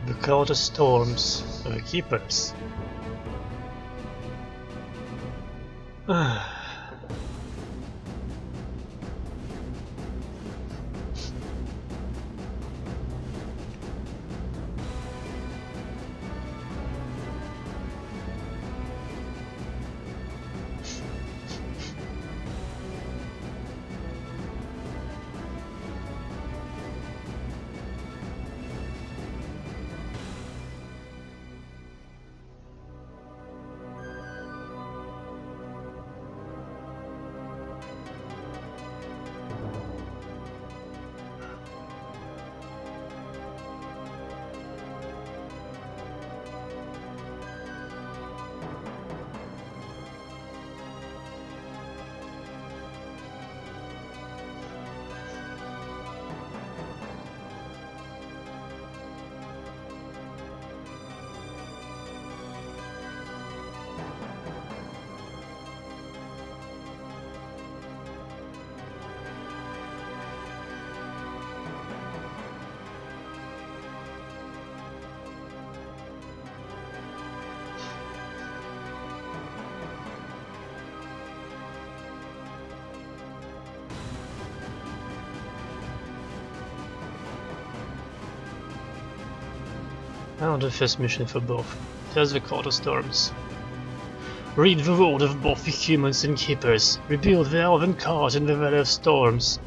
The Court of Storms, the Keepers. Now the first mission for both. There's the Court of Storms. Read the word of both the humans and keepers. Rebuild the elven cart in the Valley of Storms.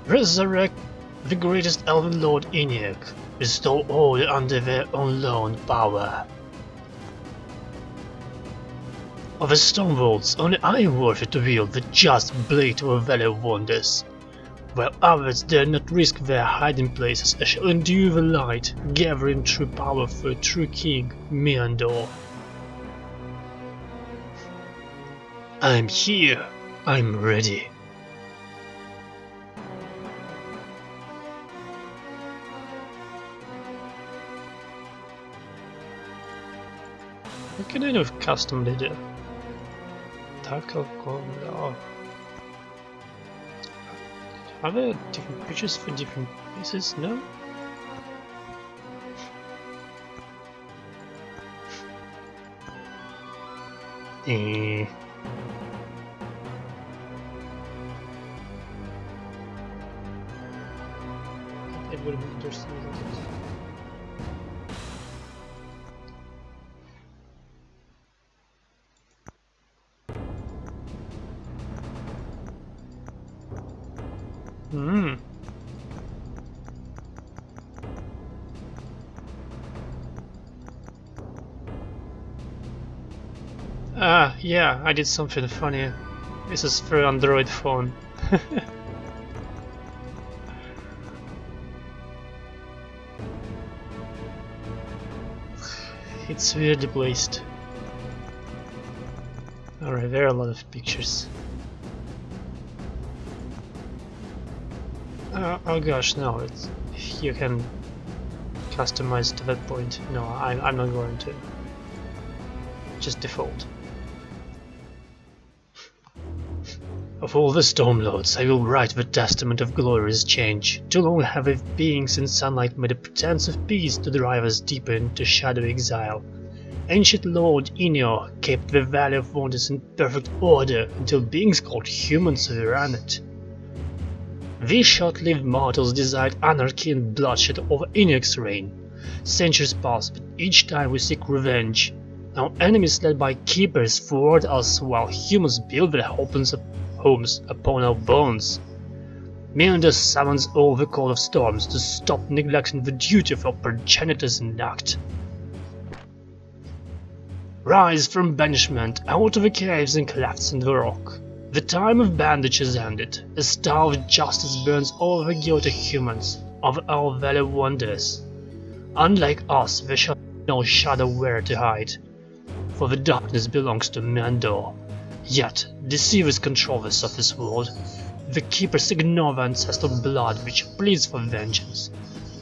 Resurrect the greatest elven lord ENIAC. Restore all under their unknown power. Of the Stormbolts, only I am worthy to wield the just blade to a Valley of Wonders. While others dare not risk their hiding places, I shall endure the light, gathering true power for a true king, Myrandor. I'm here, I'm ready. What can I do with custom leader? Are there different pictures for different places? No? It would have been interesting. Yeah, I did something funny. This is for Android phone. It's weirdly placed. Alright, there are a lot of pictures. Oh gosh, no, it's, you can customize to that point. No, I'm not going to. Just default. Of all the Stormlords, I will write the testament of glorious change. Too long have the beings in sunlight made a pretense of peace to drive us deeper into shadowy exile. Ancient Lord Enior kept the Valley of Wonders in perfect order until beings called humans overran it. These short-lived mortals desired anarchy and bloodshed over Enioc's reign. Centuries passed, but each time we seek revenge. Our enemies led by keepers thwart us while humans build their homes upon our bones. Myrandor summons all the Court of Storms to stop neglecting the duty of our progenitors in act. Rise from banishment out of the caves and clefts in the rock. The time of bandage has ended. A star of justice burns over the guilty humans of our Valley of Wonders. Unlike us, there shall be no shadow where to hide, for the darkness belongs to Myrandor. Yet, deceivers control the surface world. The Keepers ignore the ancestral blood which pleads for vengeance.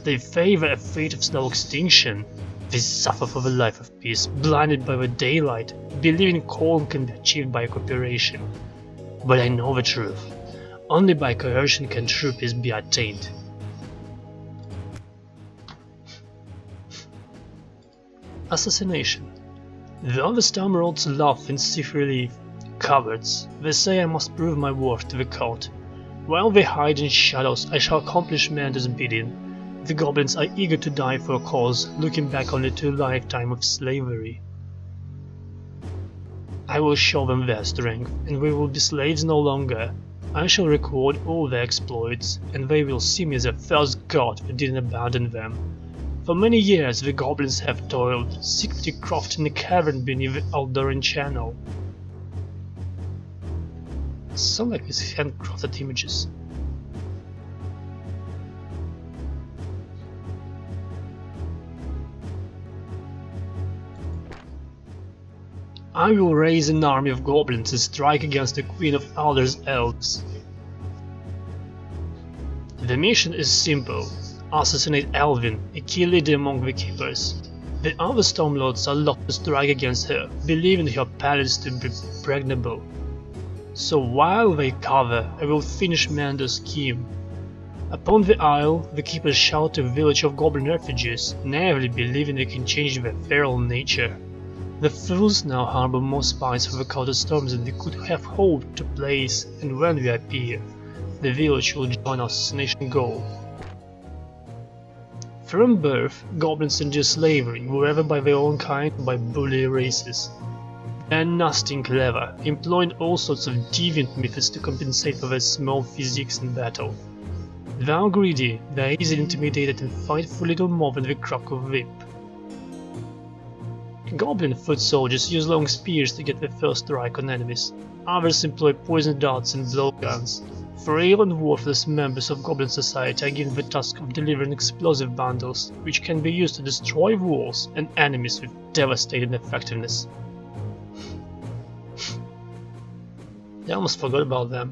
They favor a fate of slow extinction. They suffer for the life of peace, blinded by the daylight, believing calm can be achieved by cooperation. But I know the truth. Only by coercion can true peace be attained. Assassination. The other Stormlords laugh in stiff relief. Cowards, they say I must prove my worth to the cult. While they hide in shadows, I shall accomplish Mando's bidding. The goblins are eager to die for a cause, looking back only to a lifetime of slavery. I will show them their strength, and they will be slaves no longer. I shall record all their exploits, and they will see me as the first god who didn't abandon them. For many years the goblins have toiled, secretly crafting a cavern beneath the Aldoran Channel. Sound like these handcrafted images. I will raise an army of goblins and strike against the Queen of Alder's elves. The mission is simple. Assassinate Alvin, a key leader among the Keepers. The other Stormlords are locked to strike against her, believing her palace to be impregnable. So while they cover, I will finish Mando's scheme. Upon the Isle, the Keepers shout a village of goblin refugees, naively believing they can change their feral nature. The fools now harbor more spies for the Cult of Storms than they could have hoped to place, and when we appear, the village will join our assassination goal. From birth, goblins endure slavery, whether by their own kind or by bully races. They are nasty and clever, employing all sorts of deviant methods to compensate for their small physiques in battle. They are greedy, they are easily intimidated and fight for little more than the crack of a whip. Goblin foot soldiers use long spears to get their first strike on enemies. Others employ poison darts and blowguns. Frail and worthless members of Goblin Society are given the task of delivering explosive bundles, which can be used to destroy walls and enemies with devastating effectiveness. I almost forgot about them.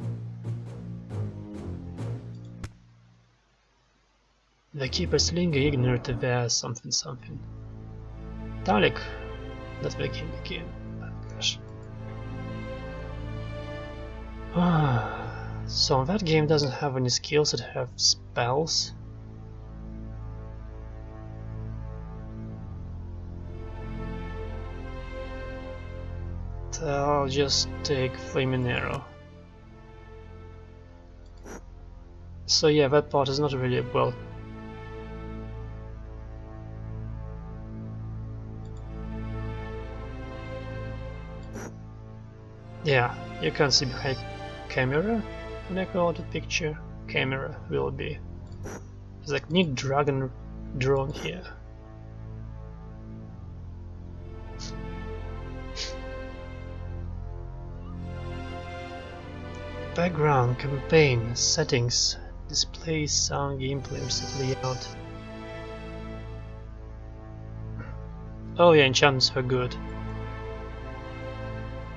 The Keepers linger ignorant of their something. Dalek. That's the game again. Oh, gosh. So that game doesn't have any skills, it have spells. I'll just take Flaming Arrow. So yeah, that part is not really well. Yeah, you can't see behind camera when I go out the picture. Camera will be. It's like neat dragon drone here. Background, campaign, settings, display, sound, gameplay, set layout. Oh yeah, enchantments are good.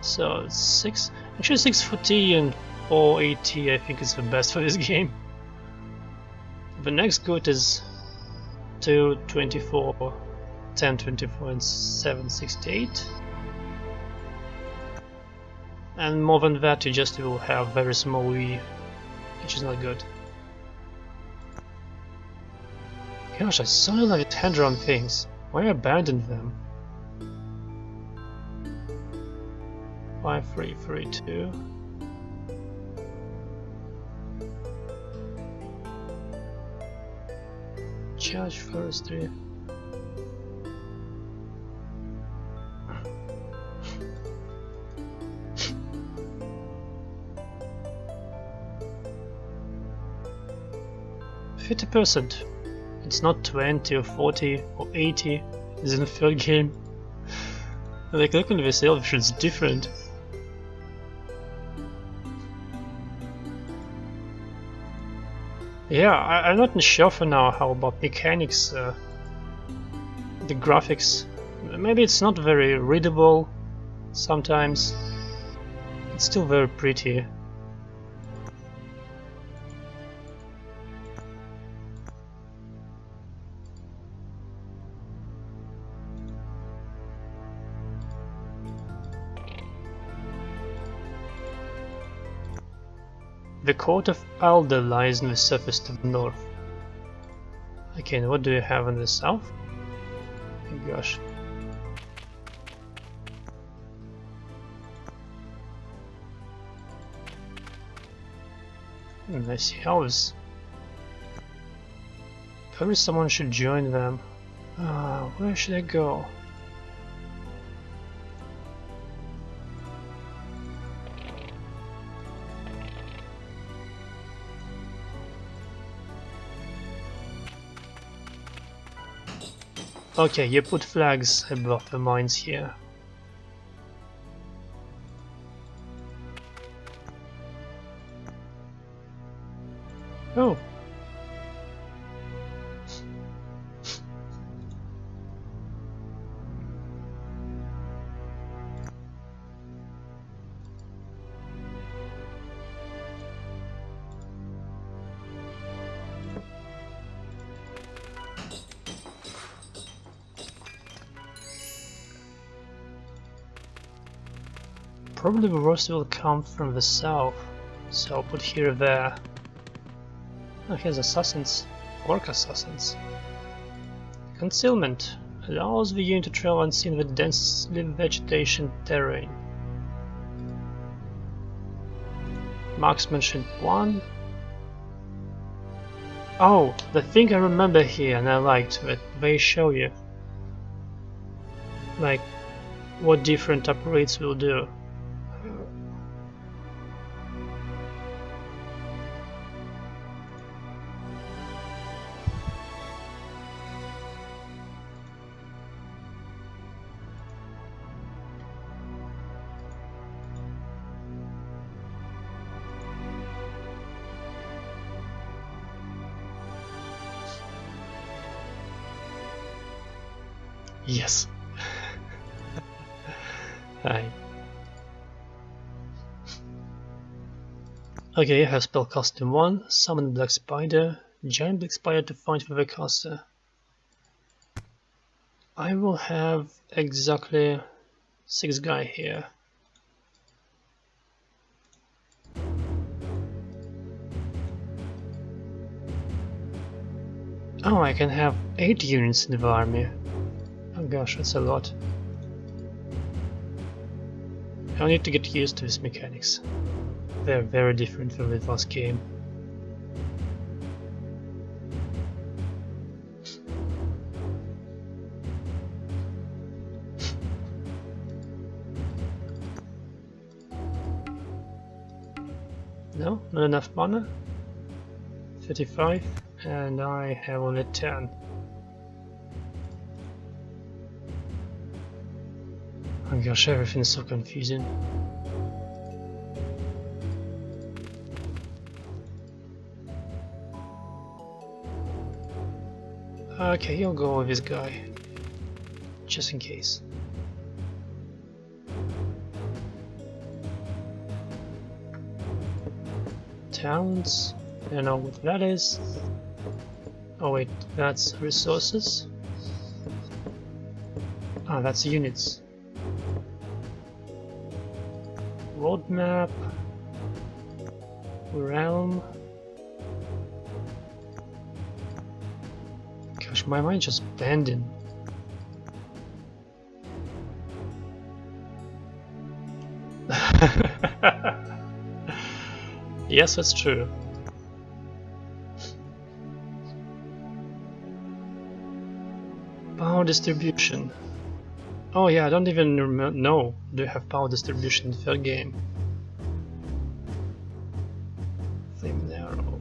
So it's 640 and 480 I think is the best for this game. The next good is 224, 1024 and 768. And more than that you just will have very small Wii, which is not good. Gosh, I so like hand-drawn things. Why abandon them? 5332. Charge forestry. %. It's not 20 or 40 or 80 as in the third game. Like, look at this elvish, it's different. Yeah, I'm not sure for now how about mechanics, the graphics. Maybe it's not very readable sometimes. It's still very pretty. The court of Alder lies in the surface to the north. Okay, now what do you have in the south? Oh gosh. Nice house. Probably someone should join them. Where should I go? Okay, you put flags above the mines here. Oh. Probably the worst will come from the south, so I'll put here there. Oh, here's assassins. Orc assassins. Concealment allows the unit to travel unseen with densely vegetation terrain. Marksmanship 1. Oh, the thing I remember here and I liked that they show you like what different upgrades will do. Yes. Hi. Okay, I have spell custom 1, summon Black Spider, giant Black Spider to fight with the caster. I will have exactly 6 guy here. Oh, I can have 8 units in the army. Oh gosh, that's a lot. I need to get used to these mechanics. They're very different from the last game. No, not enough mana. 35, and I have only 10. Oh gosh, everything's so confusing. Okay, you'll go with this guy, just in case. Towns, I don't know what that is. Oh wait, that's resources. Ah, that's units. Roadmap, realm. Gosh, my mind just bending. Yes, that's true. Power distribution. Oh yeah, I don't even know. Do you have power distribution in the third game? Flame arrow.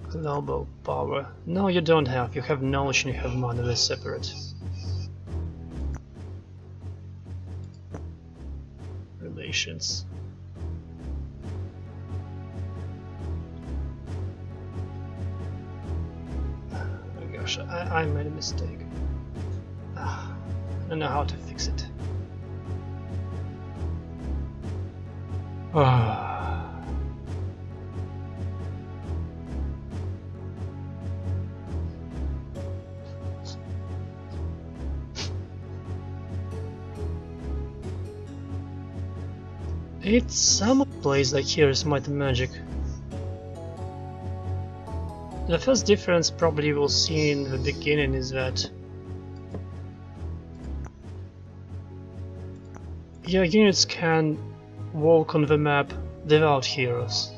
Global power. No, you don't have. You have knowledge and you have mana. They're separate. Relations. I made a mistake. I don't know how to fix it. It's some place like here is Might and Magic. The first difference probably we'll see in the beginning is that your units can walk on the map without heroes.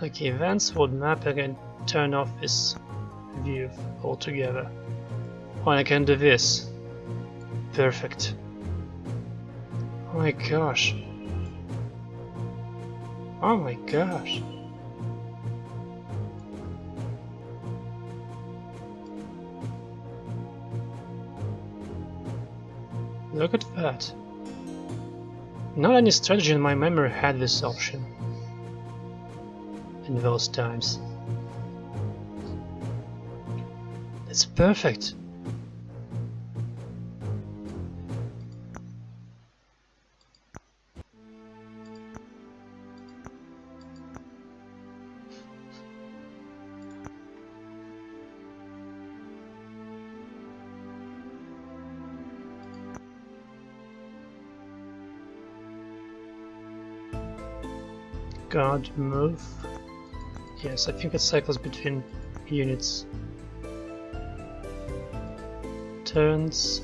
Okay, events would map, I can turn off this view altogether. Oh, and I can do this. Perfect. Oh my gosh. Oh my gosh. Look at that. Not any strategy in my memory had this option in those times. It's perfect. Guard move. Yes, I think it cycles between units. Turns.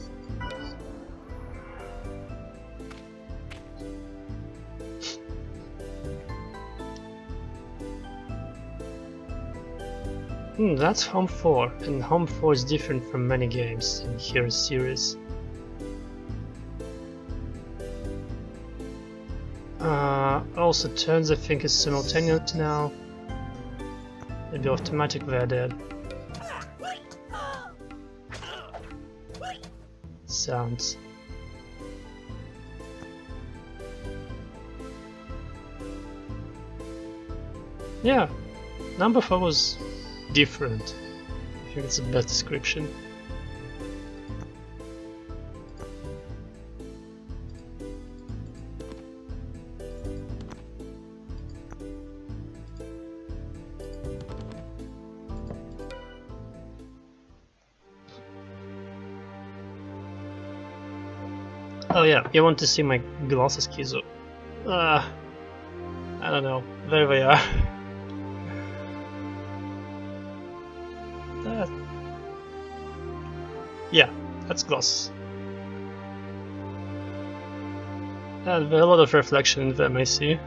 That's Home 4, and Home 4 is different from many games in Heroes series. Also turns I think is simultaneous now. Maybe automatic they're dead. Sounds. Yeah, number 4 was different. I think it's the best description. Oh yeah, you want to see my glasses keys? I don't know. There they are. Yeah, that's glasses. And there's a lot of reflection in them, I see.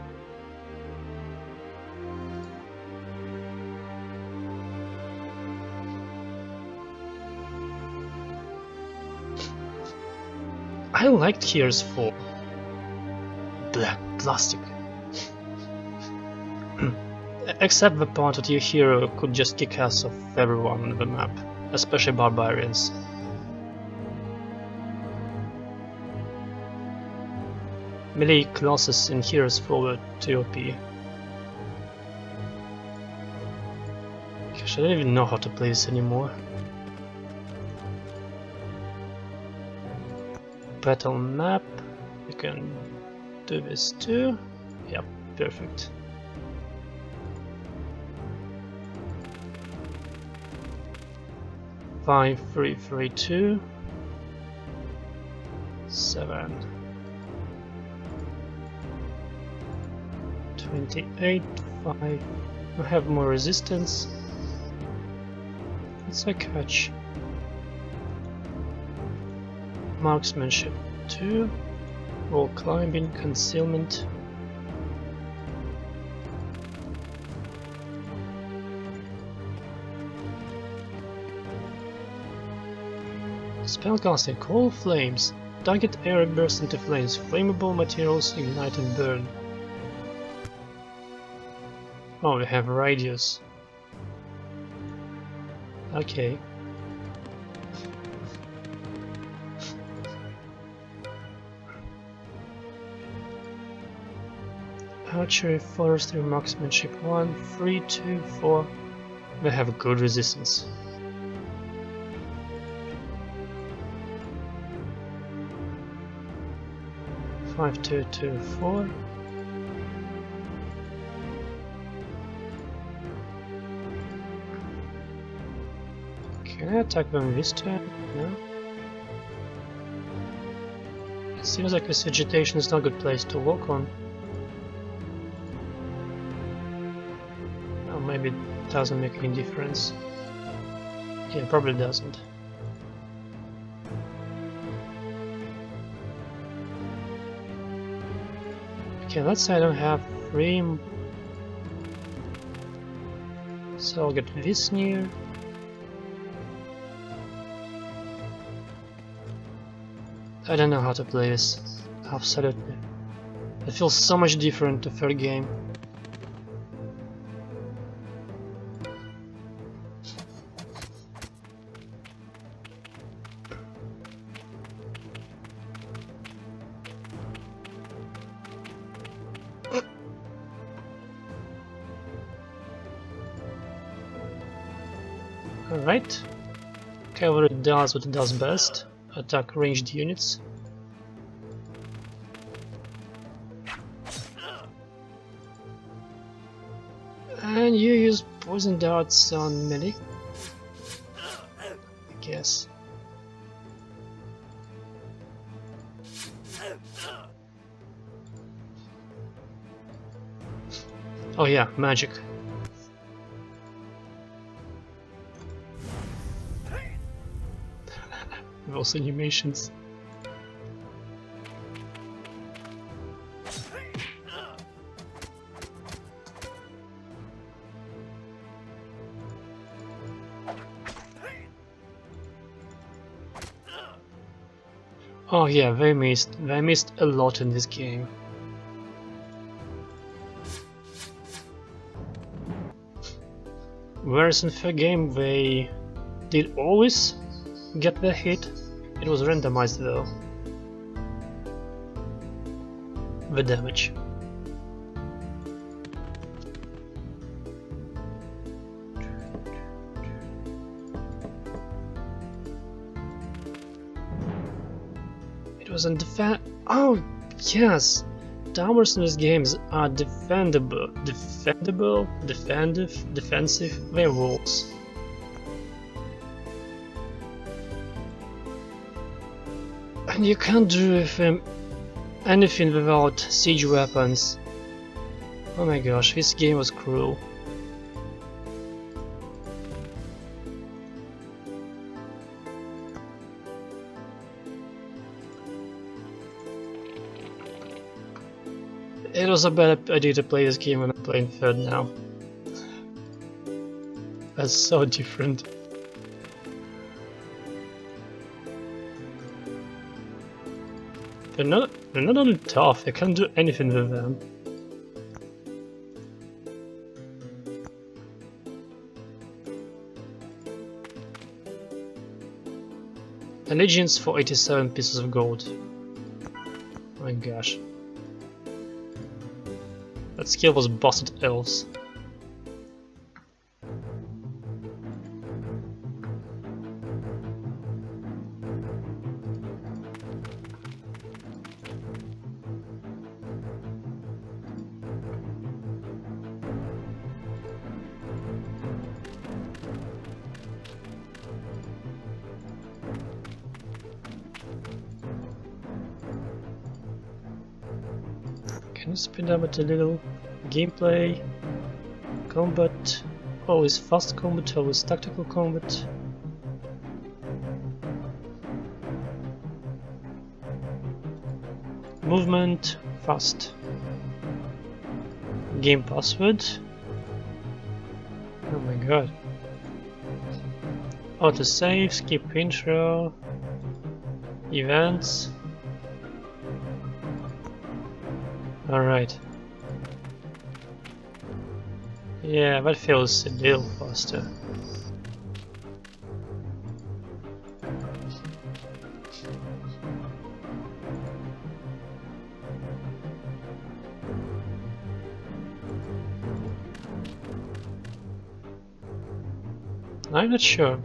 I liked Heroes 4. Black plastic. Except the part that your hero could just kick ass of everyone on the map, especially barbarians. Melee classes in Heroes 4 were too OP. Gosh, I don't even know how to play this anymore. Battle map, you can do this too. Yep, perfect. Five, 3, 3, 2, 7, 28, 5. I have more resistance. It's a catch. Marksmanship 2, wall climbing, concealment. Spellcasting Coal Flames. Target area bursts into flames. Flammable materials ignite and burn. Oh, we have radius. Okay. Archery, Forestry, Marksmanship 1, 3, 2, 4. They have good resistance. Five, 2, 2, 4. Can I attack them this turn? No. It seems like this vegetation is not a good place to walk on. Oh, maybe it doesn't make any difference. Yeah, probably doesn't. Okay, let's say I don't have room. So I'll get this near. I don't know how to play this. Absolutely. It feels so much different to third game. Alright. Cavalry does what it does best. Attack ranged units. And you use poison darts on melee, I guess. Oh yeah, magic. Those animations. Oh yeah, they missed a lot in this game. Whereas in the game they did always get the hit, it was randomized though. The damage. It was in defense. Oh yes, towers in these games are defensive. They're walls. And you can't do with them anything without siege weapons. Oh my gosh, this game was cruel. It was a bad idea to play this game when I'm playing third now. That's so different. They're not only tough, they can't do anything with them. Allegiance for 87 pieces of gold. Oh my gosh. That skill was busted elves. Can you speed up it a little? Gameplay, combat, always fast combat, always tactical combat. Movement, fast. Game password. Oh my god. Autosave, skip intro. Events. Alright. Yeah, that feels a little faster. I'm not sure.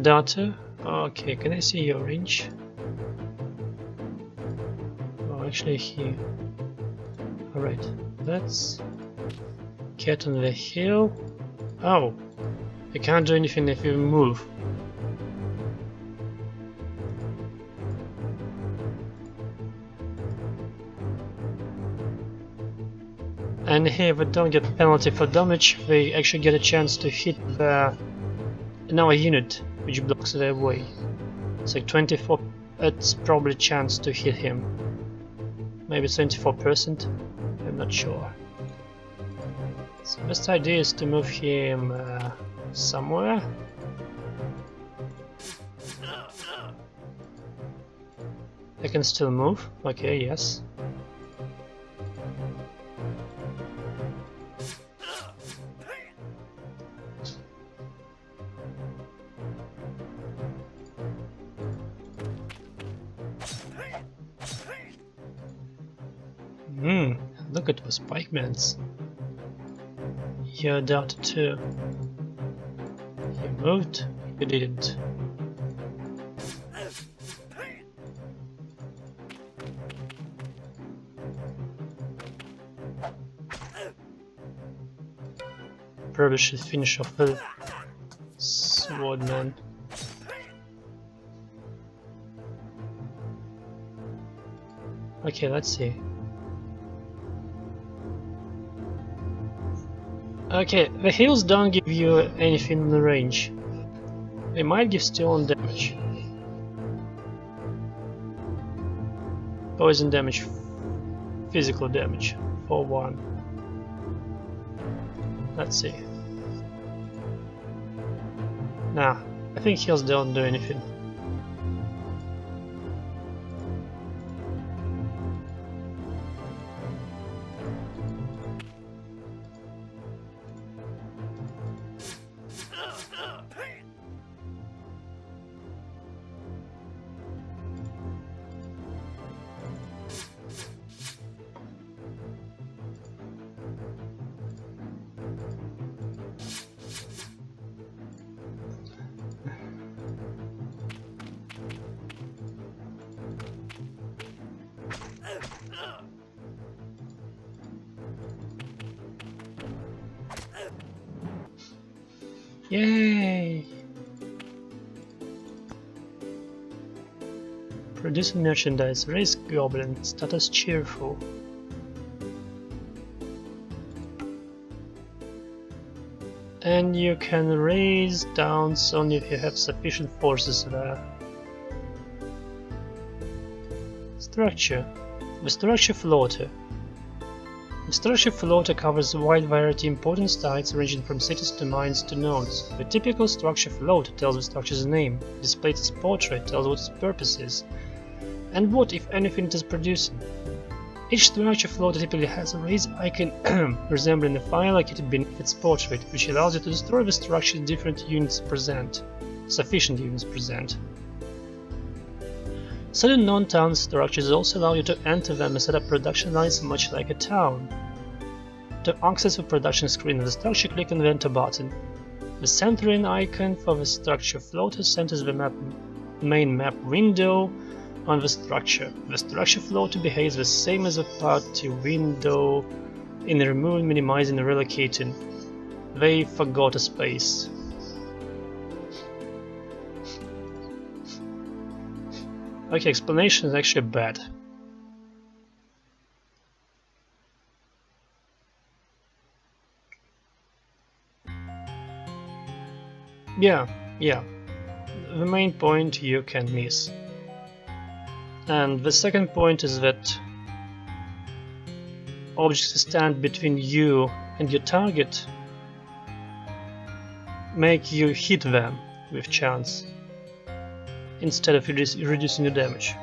Data. Okay, can I see your range? Oh, actually here. Alright, that's Cat on the Hill. Oh, I can't do anything if you move. And here we don't get penalty for damage, we actually get a chance to hit another unit which blocks their way. It's like 24, it's probably a chance to hit him. Maybe 74%, I'm not sure. So the best idea is to move him somewhere. I can still move, okay, yes. Look at those pikemen. You're doubted too. You moved? You didn't. Probably should finish off the swordman. Okay, let's see. Okay, the heals don't give you anything in the range. They might give still on damage. Poison damage, physical damage for 1. Let's see. Nah, I think heals don't do anything. Yay! Producing merchandise, raise goblin, status cheerful. And you can raise downs only if you have sufficient forces there. Structure. The structure floater. The structure floater covers a wide variety of important sites ranging from cities to mines to nodes. The typical structure floater tells the structure's name, displays its portrait, tells what its purpose is, and what, if anything, it is producing. Each structure floater typically has a raise icon resembling a fire located beneath its portrait, which allows you to destroy the structure different units present. Sufficient units present. Certain non-town structures also allow you to enter them and set up production lines much like a town. To access the production screen of the structure, click on the Enter button. The centering icon for the structure floater centers the main map window on the structure. The structure floater behaves the same as a party window in removing, minimizing, and relocating. They forgot a space. Okay, explanation is actually bad. Yeah. The main point you can miss. And the second point is that objects that stand between you and your target make you hit them with chance, instead of reducing your damage.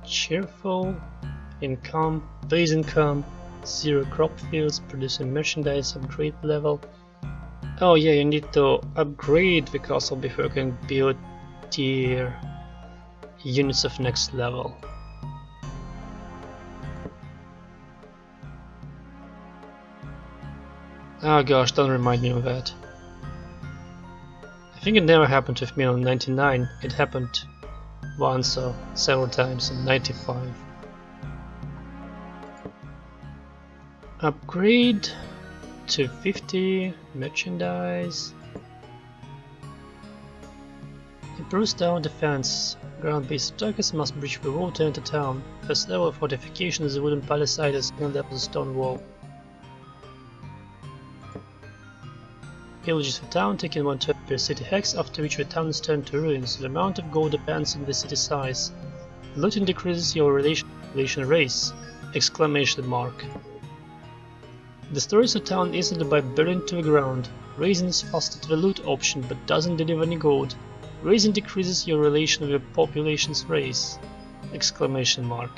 cheerful, income, base income, 0 crop fields, producing merchandise, upgrade level. Oh yeah, you need to upgrade the castle before you can build tier units of next level. Oh gosh, don't remind me of that. I think it never happened with me on 99, it happened once or several times in 95. Upgrade to 50, merchandise. Improves town defense. Ground-based attackers must breach the wall to enter town. First level of fortification is a wooden palisade, second level is a stone wall. Pillages the town, taking 1 turn per city hex, after which the town is turned to ruins. The amount of gold depends on the city size. Looting decreases your relation race! Exclamation mark. Destroys the town easily by burning to the ground. Raising is faster to the loot option but doesn't deliver any gold. Raising decreases your relation with your population's race! Exclamation mark.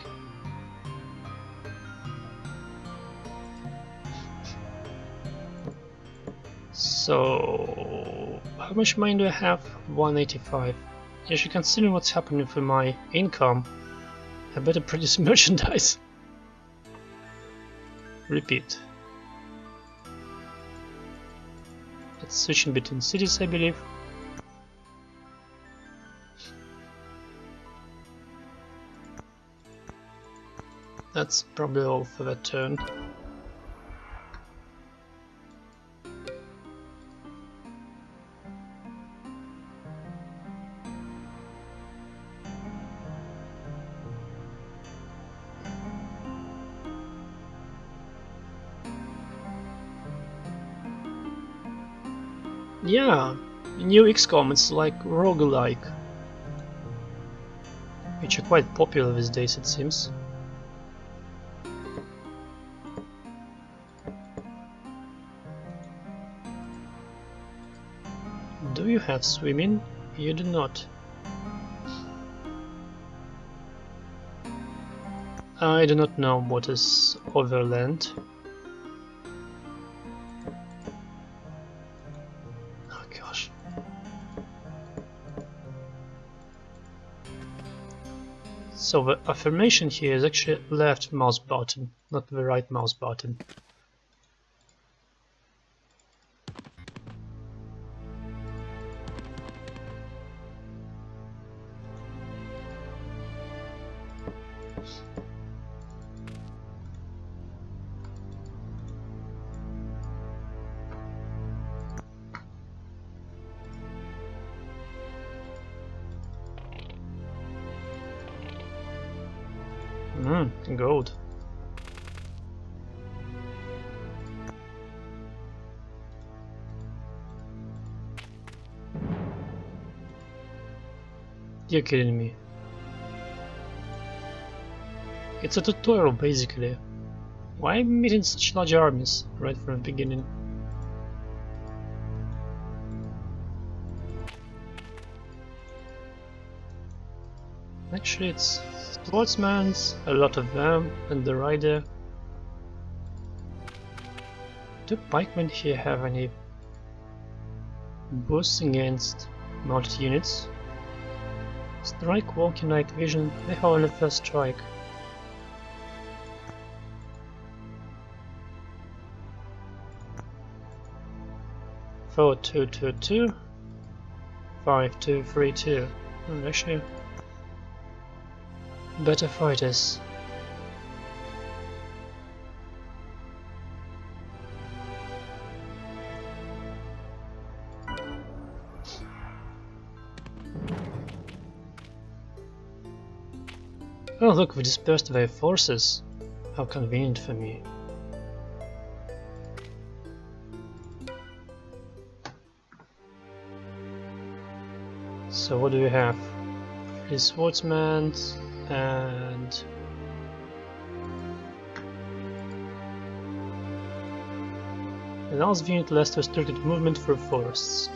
So, how much money do I have? 185. Actually, considering what's happening with my income, I better produce merchandise. Repeat. It's switching between cities, I believe. That's probably all for that turn. Yeah, new XCOM, it's like roguelike, which are quite popular these days, it seems. Do you have swimming? You do not. I do not know what is Overland. Oh gosh. So the affirmation here is actually left mouse button, not the right mouse button. Gold. You're kidding me. It's a tutorial basically. Why am I meeting such large armies right from the beginning? Actually, it's swordsmans, a lot of them, and the rider. Do pikemen here have any boosts against mounted units? Strike, walking, night vision, they have only first strike. Four, 2, 2, 2, 5, 2, 3, 2. Actually, better fighters. Oh look, we dispersed their forces. How convenient for me. So what do we have? 3 swordsmen and allows the unit less restricted movement through forests.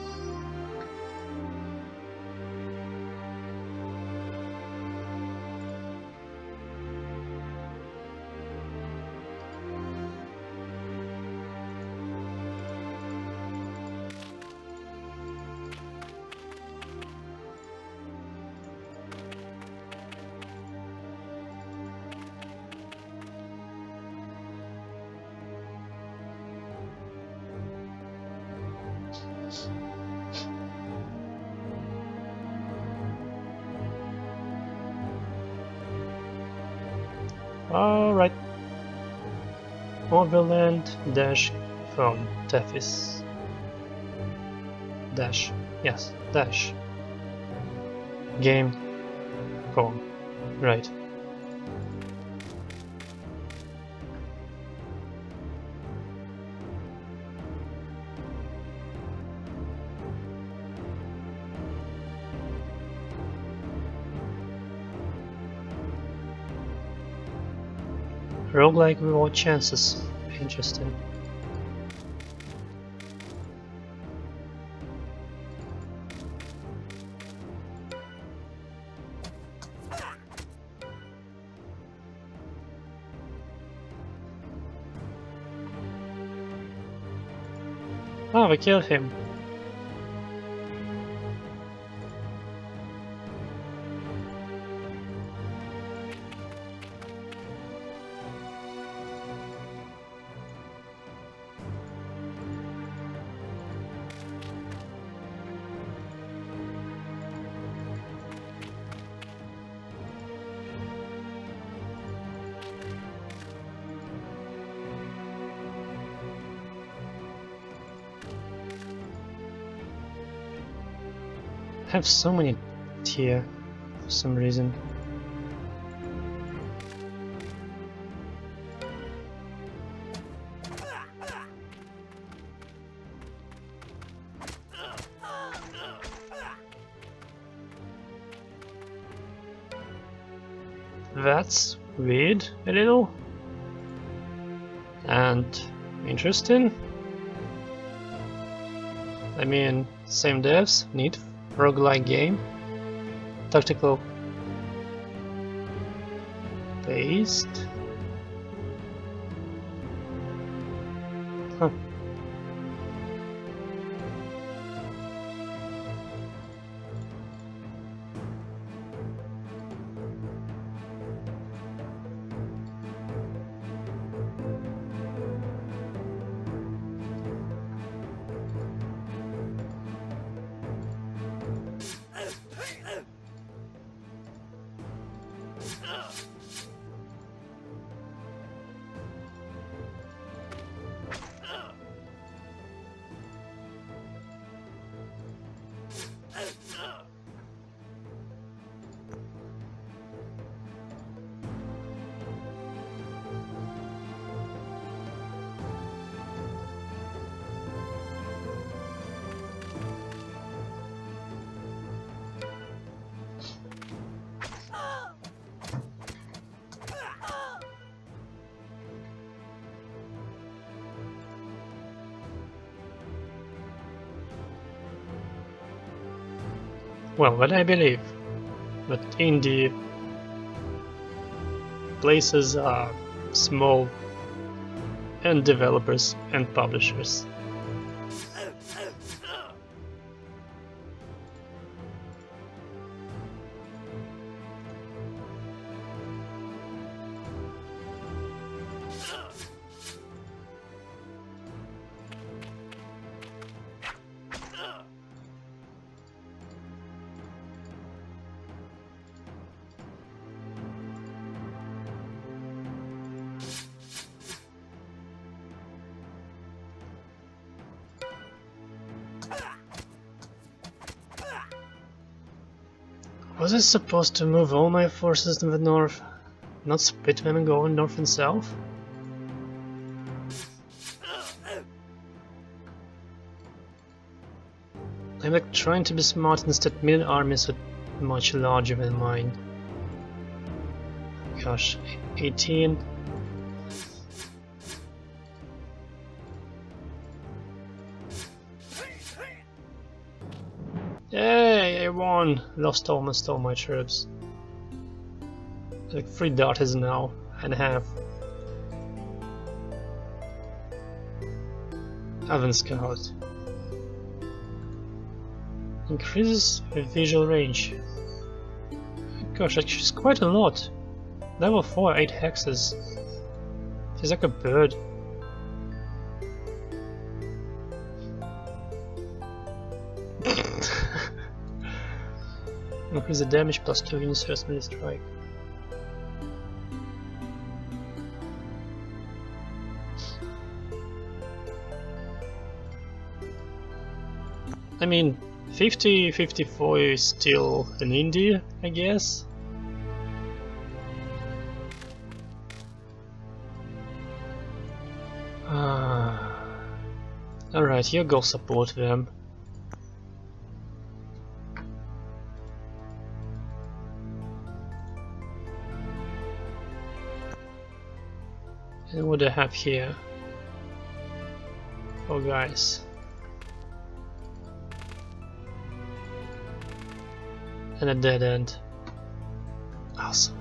Alright. Overland dash phone Tethys. Dash. Yes, dash. Game. Phone. Right. Roguelike reward chances. Interesting. Oh, we killed him. I have so many tier for some reason. That's weird a little and interesting. I mean, same devs, neat. Roguelike game, tactical based. Huh. Well, what I believe, but indie places are small and developers and publishers. Was I supposed to move all my forces to the north, not split them and go north and south? I'm like trying to be smart instead middle armies are much larger than mine. Gosh, 18. Yay, I won! Lost almost all my troops. Like 3 darters now, and a half. Avant Scout. Increases visual range. Gosh, actually it's quite a lot. Level 4, 8 hexes. She's like a bird. Increase the damage plus 2 units first melee strike. I mean, 50-54 is still an indie, I guess. Alright, you go support them. And what do I have here? Oh guys. And a dead end. Awesome.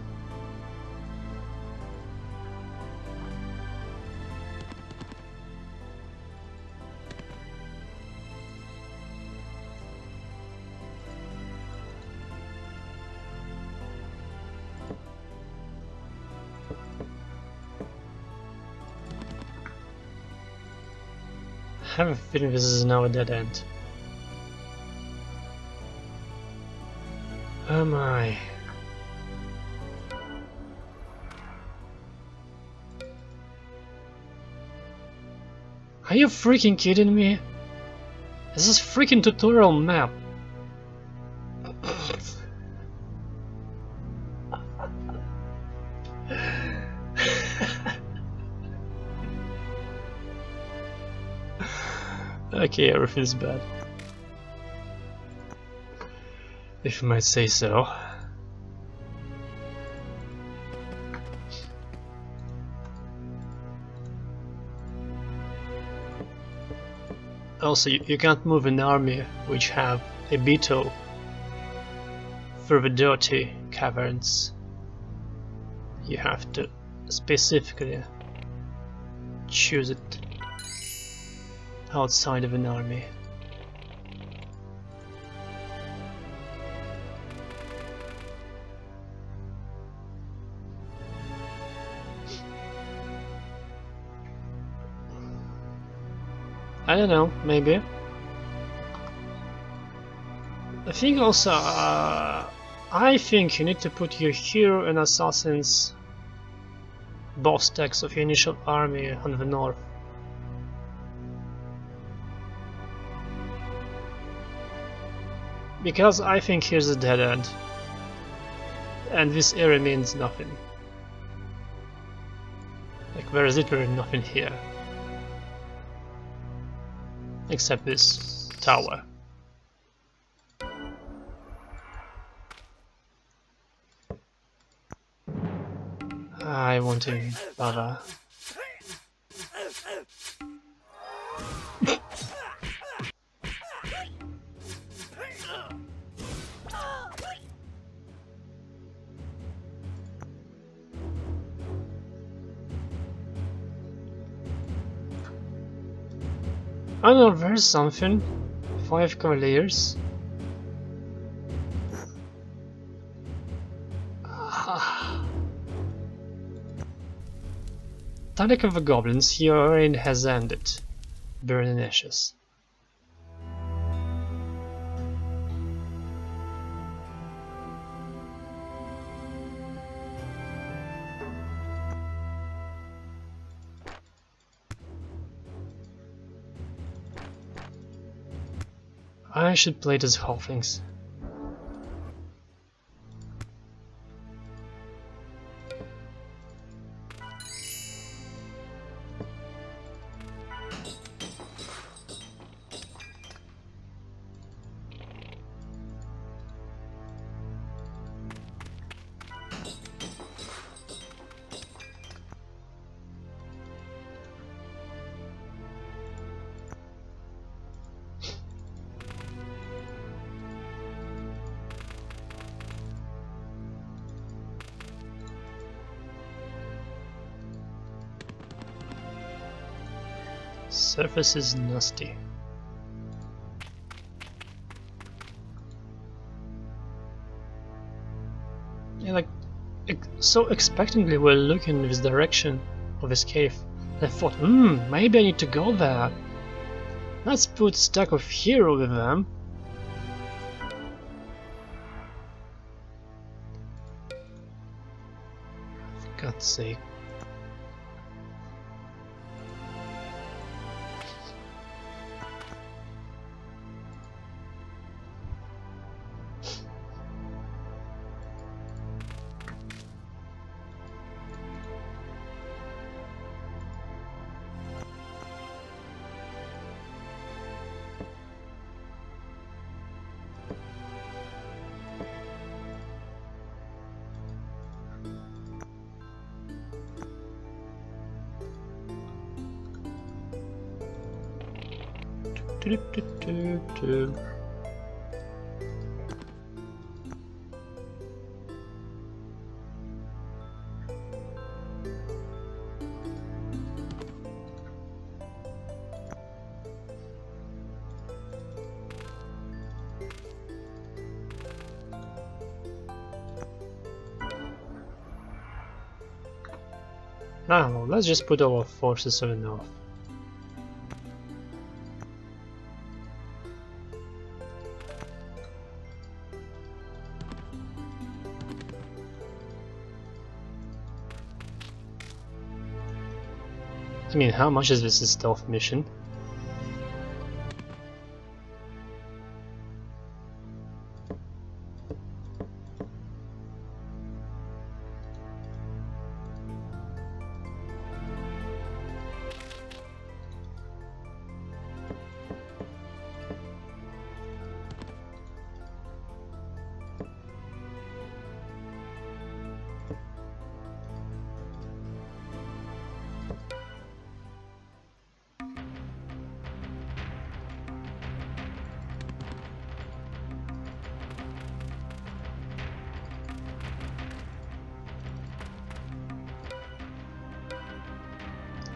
I have a feeling this is now a dead end. Oh my. Are you freaking kidding me? This is a freaking tutorial map. Okay, everything's bad. If you might say so. Also, you can't move an army which have a beetle through the dirty caverns. You have to specifically choose it outside of an army. I don't know, maybe. I think also, I think you need to put your hero and assassins boss stacks of your initial army on the north. Because I think here's a dead end. And this area means nothing. Like, there is literally nothing here. Except this tower. I want to bother. I don't know, there's something. 5 cavaliers. Attack of the goblins, your reign has ended. Burn in ashes. I should play this halflings. Surface is nasty. Yeah, like, so expectantly we're looking in this direction of this cave. And I thought, maybe I need to go there. Let's put a stack of hero with them. For God's sake. Ah, well, let's just put our forces on the north. I mean, how much is this a stealth mission?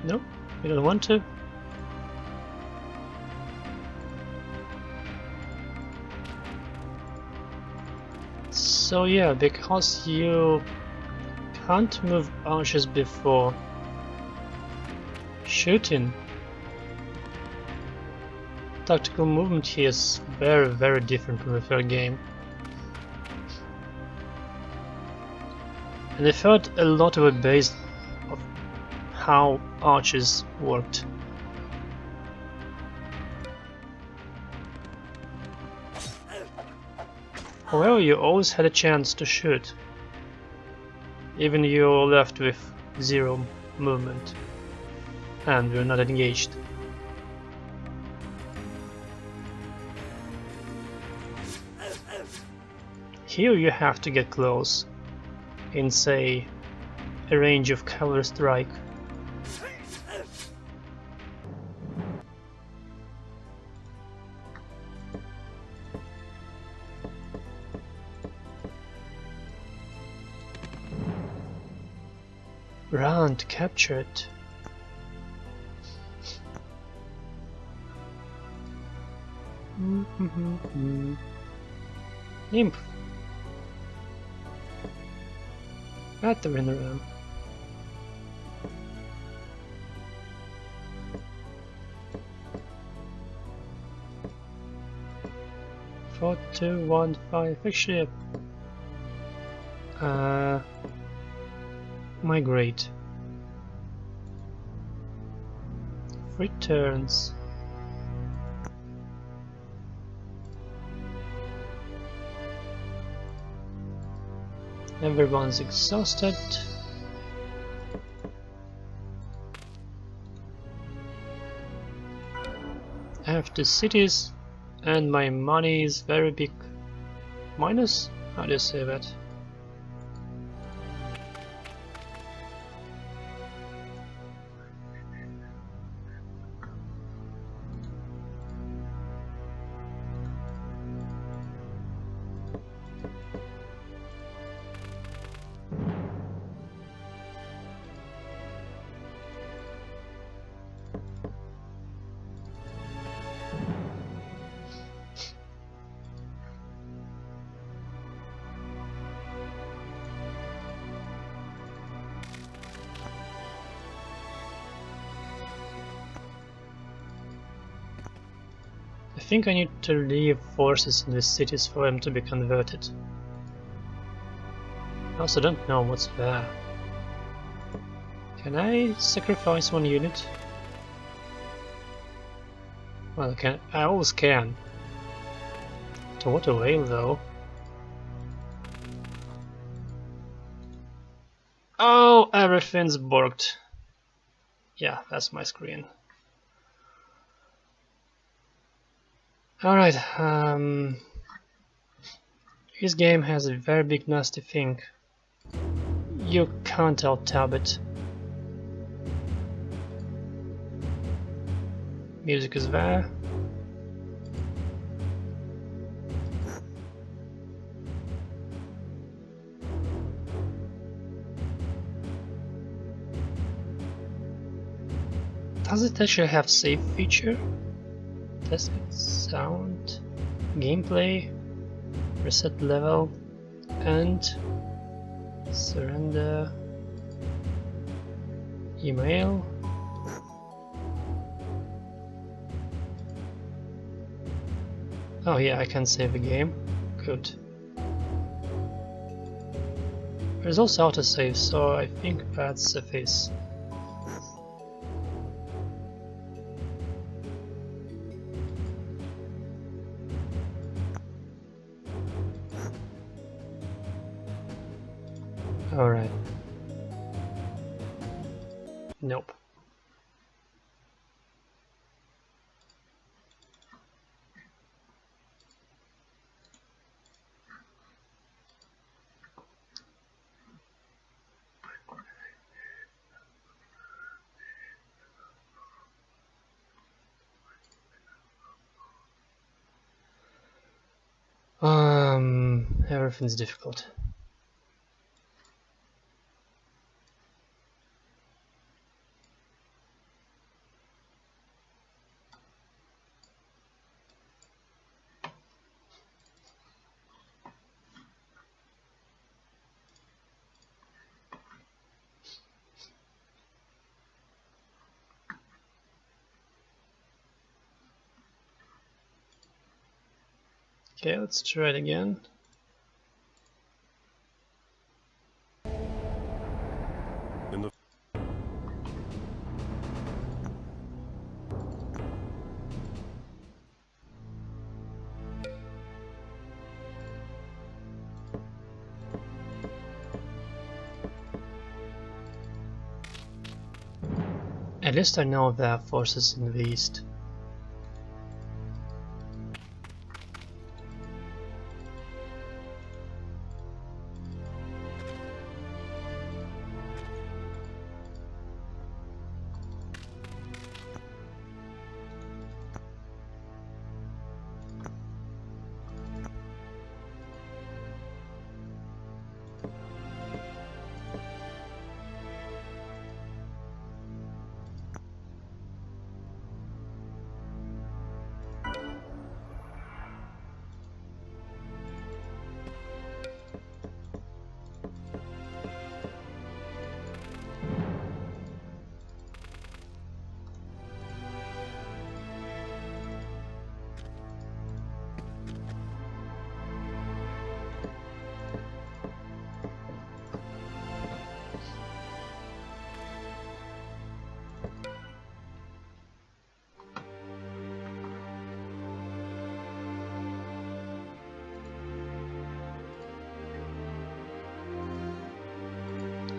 No, you don't want to. So yeah, because you can't move archers before shooting, tactical movement here is very different from the third game. And I thought a lot were based on how archers worked. However, you always had a chance to shoot, even you're left with 0 movement and you're not engaged. Here you have to get close in, say, a range of cavalry strike. Round captured. Imp. Battering ram. Four, 2, 1, 5. Actually, migrate. 3 turns. Everyone's exhausted. I have 2 cities and my money is very big. Minus? How do you say that? I think I need to leave forces in these cities for them to be converted. I also don't know what's there. Can I sacrifice 1 unit? Well, I always can. To what avail, though? Oh, everything's borked. Yeah, that's my screen. Alright, this game has a very big nasty thing. You can't out-tab it. Music is there. Does it actually have save feature? Test it, sound, gameplay, reset level, and surrender, email. Oh yeah, I can save a game. Good. There's also autosave, so I think that's suffice. Alright. Nope. Everything's difficult. Okay, let's try it again. At least I know there are forces in the east.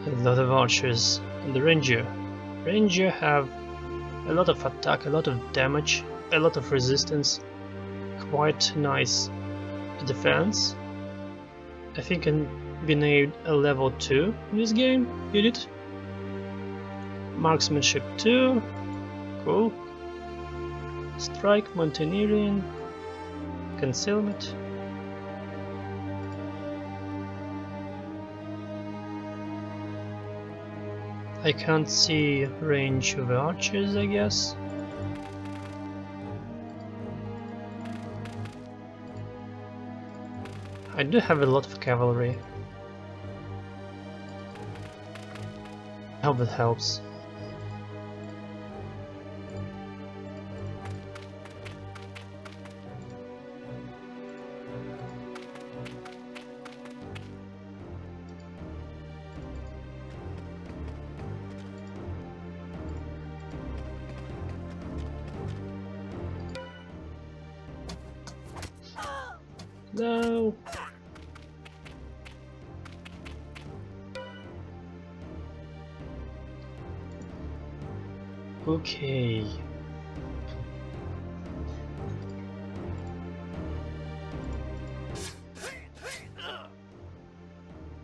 A lot of archers and the ranger. Ranger have a lot of attack, a lot of damage, a lot of resistance, quite nice defense. I think can be named a level 2 in this game unit. Marksmanship 2, cool. Strike, mountaineering, concealment. I can't see range of archers, I guess. I do have a lot of cavalry. I hope that helps. No. Okay.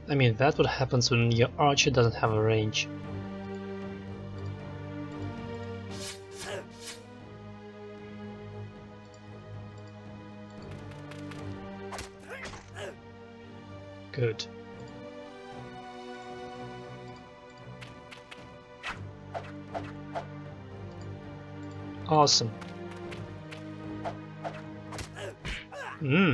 I mean, that's what happens when your archer doesn't have a range. Good. Awesome. Hmm.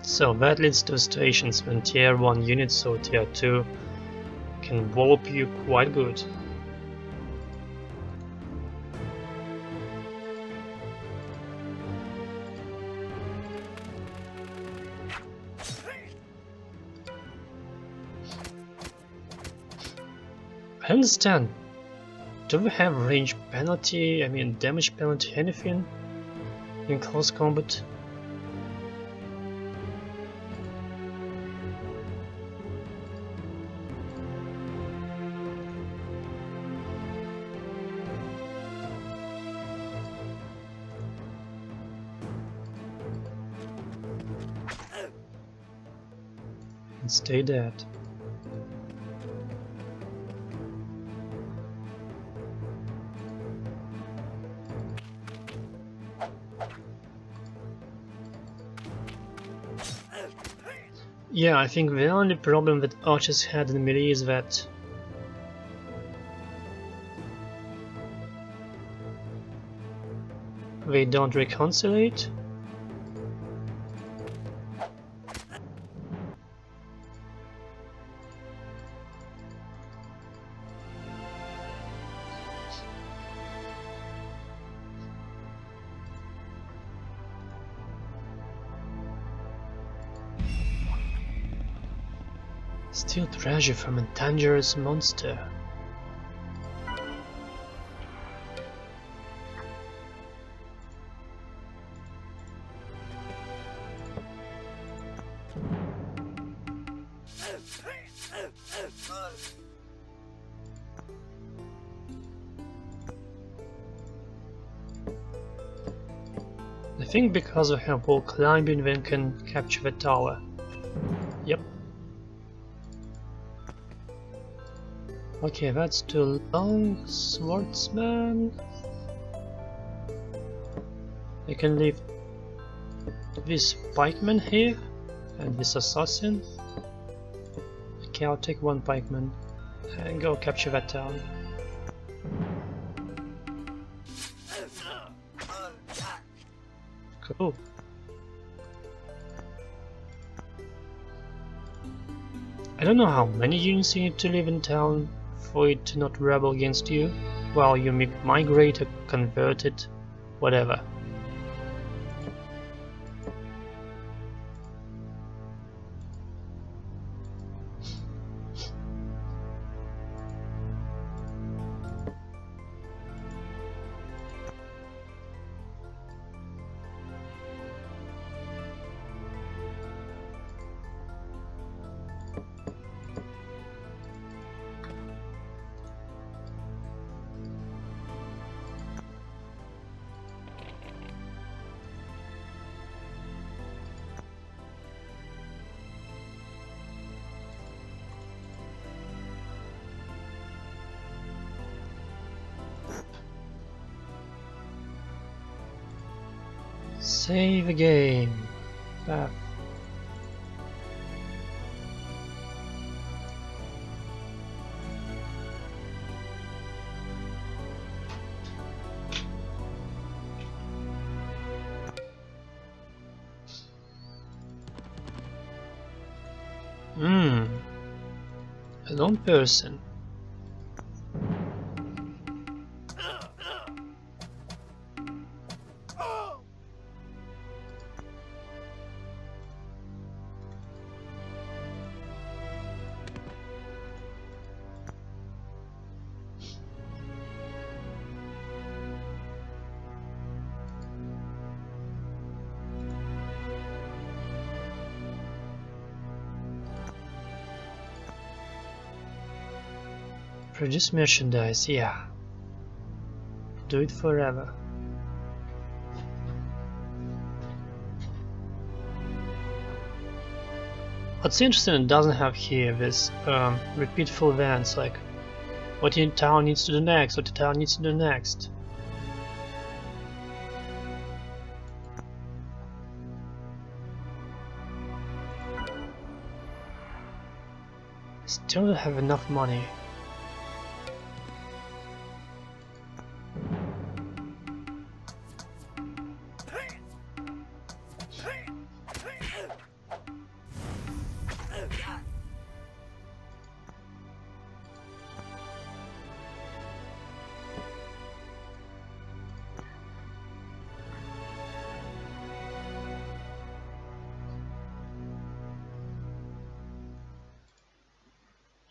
So that leads to stations when tier 1 units or tier 2 can wallop you quite good. I understand. Do we have range penalty, damage penalty, anything in close combat? And stay dead. Yeah, I think the only problem that archers had in melee is that they don't reconciliate. Steal treasure from a dangerous monster. I think because we have wall climbing we can capture the tower. Yep. Okay, that's too long, swordsman. I can leave this pikeman here and this assassin. Okay, I'll take one pikeman and go capture that town. Cool. I don't know how many units you need to live in town for it to not rebel against you, while you migrate or convert it, whatever. Save the game. Back. A lone person. Produce merchandise, yeah. Do it forever. What's interesting, it doesn't have here this repeatful events like what your town needs to do next, what the town needs to do next. Still don't have enough money.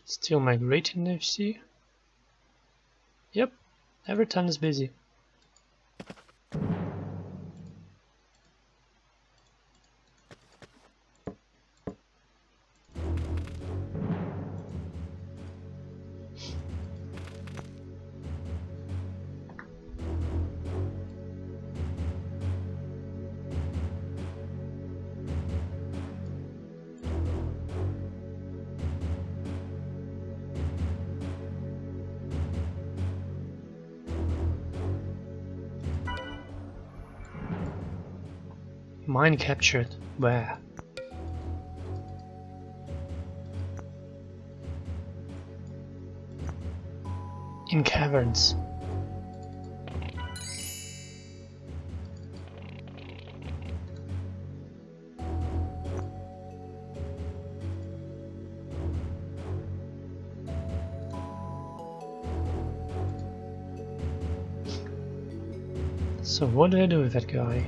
Still migrating FC? Yep, every time is busy. Mine captured. Where? In caverns. So what do I do with that guy?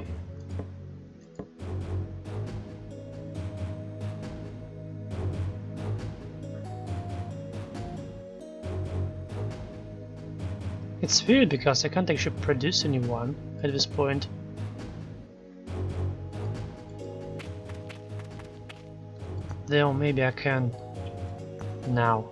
It's weird because I can't actually produce anyone at this point. Though maybe I can now.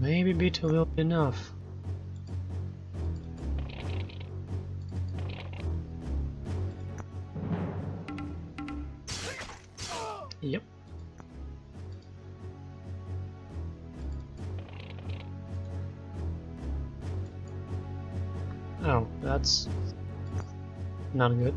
Maybe B2 will be enough. Yep. Oh, that's not good.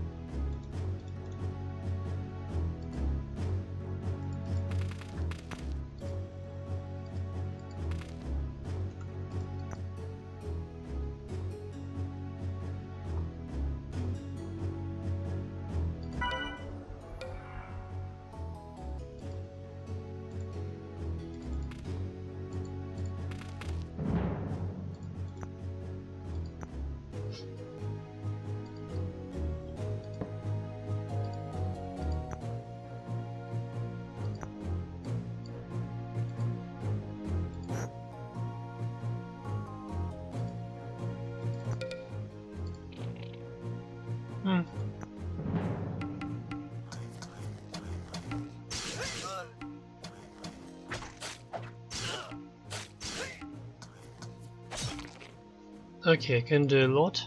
Okay, I can do a lot,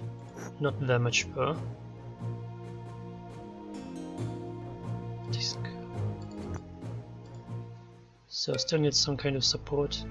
not that much per. Disk. So still need some kind of support.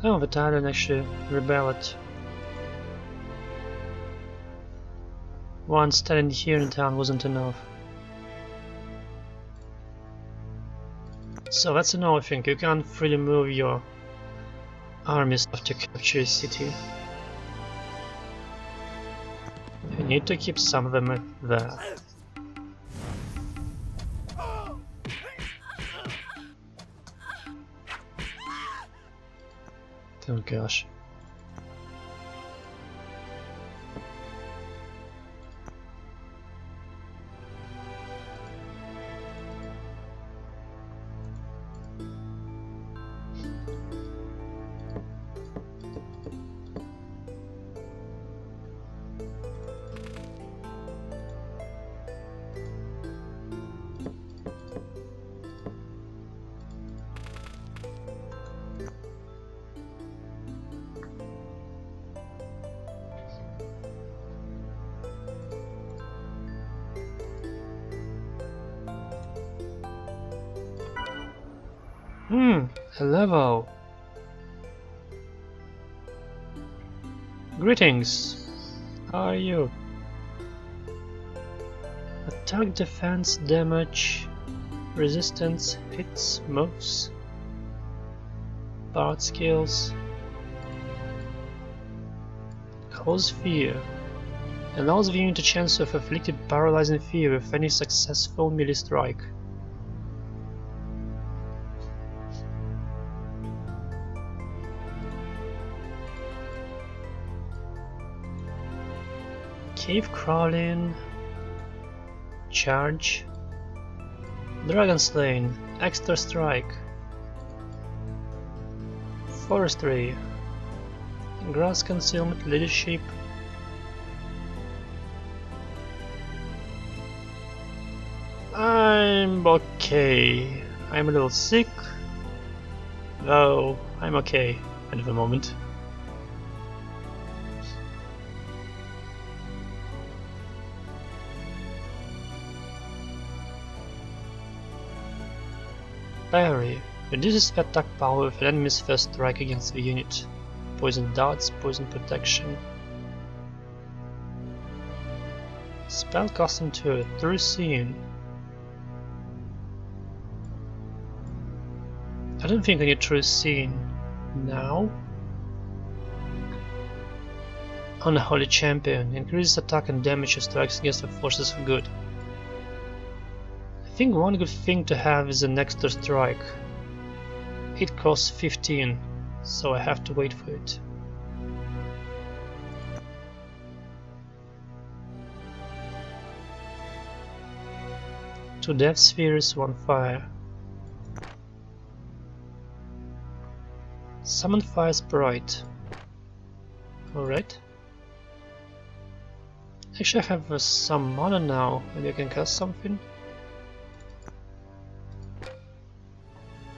Oh, the Tyrant actually rebelled One standing here in town wasn't enough. So that's another thing, you can't freely move your armies after capture a city. You need to keep some of them there. Oh gosh. A level. Greetings. How are you? Attack, defense, damage, resistance, hits, moves, part skills. Cause fear. Allows the unit a chance of afflicted paralyzing fear with any successful melee strike. Cave crawling, charge, dragon slaying, extra strike, forestry, grass concealment, leadership, I'm okay. I'm a little sick, though I'm okay at the moment. Parry. Reduces attack power of an enemy's first strike against the unit. Poison darts, poison protection. Spell custom to through seeing. I don't think I need true seeing now. Unholy Champion. Increases attack and damage of strikes against the forces of good. I think one good thing to have is an extra strike. It costs 15, so I have to wait for it. Two death spheres, one fire. Summon fire sprite. Alright. Actually I have some mana now, maybe I can cast something.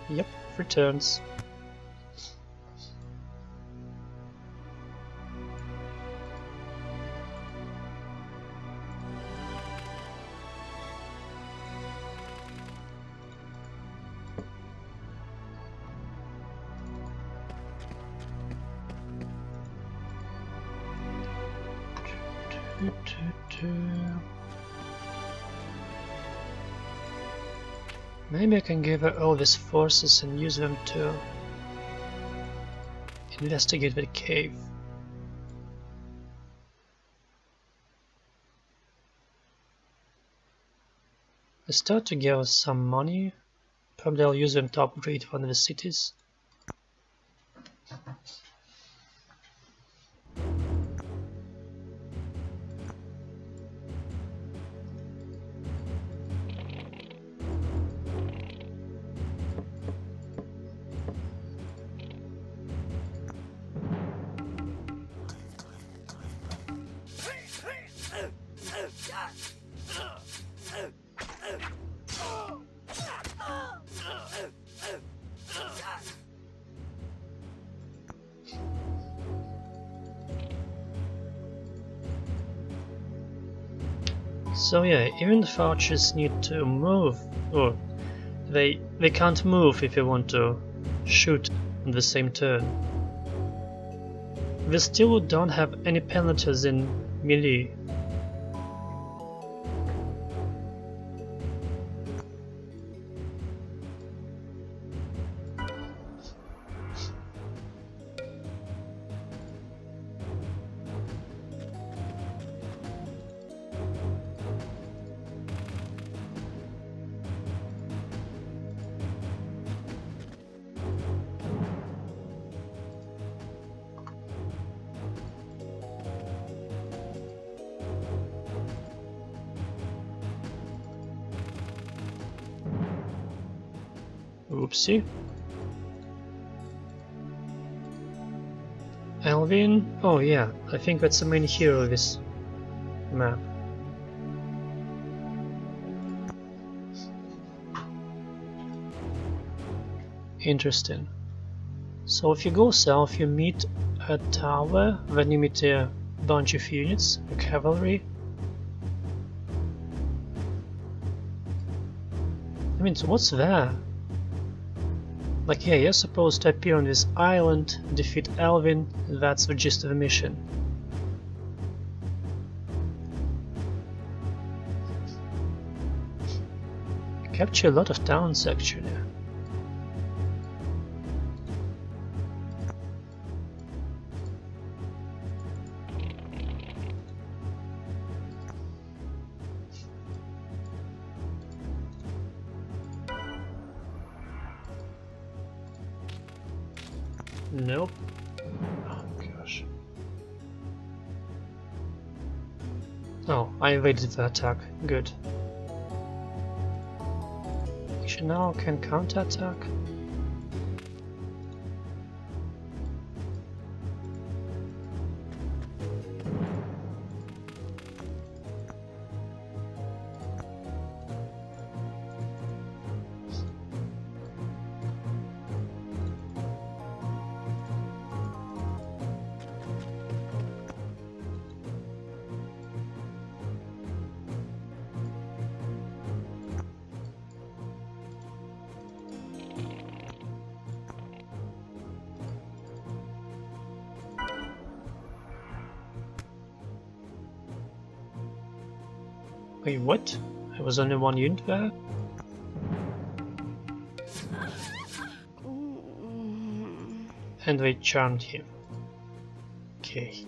Yep, returns. Maybe I can give her all these forces and use them to investigate the cave. I start to gather some money. Probably I'll use them to upgrade one of the cities. So yeah, even the archers need to move, or they can't move if they want to shoot on the same turn. They still don't have any penalties in melee, Oopsie. Alvin? Oh yeah, I think that's the main hero of this map. Interesting. So if you go south, you meet a tower, then you meet a bunch of units, a cavalry. I mean, so what's there? Like, yeah, you're supposed to appear on this island, defeat Alvin, that's the gist of the mission. Capture a lot of towns, actually. Nope. Oh gosh. Oh, I evaded the attack. Good. Actually, now I can counterattack. Wait, what? There was only one unit there? And they charmed him. Okay.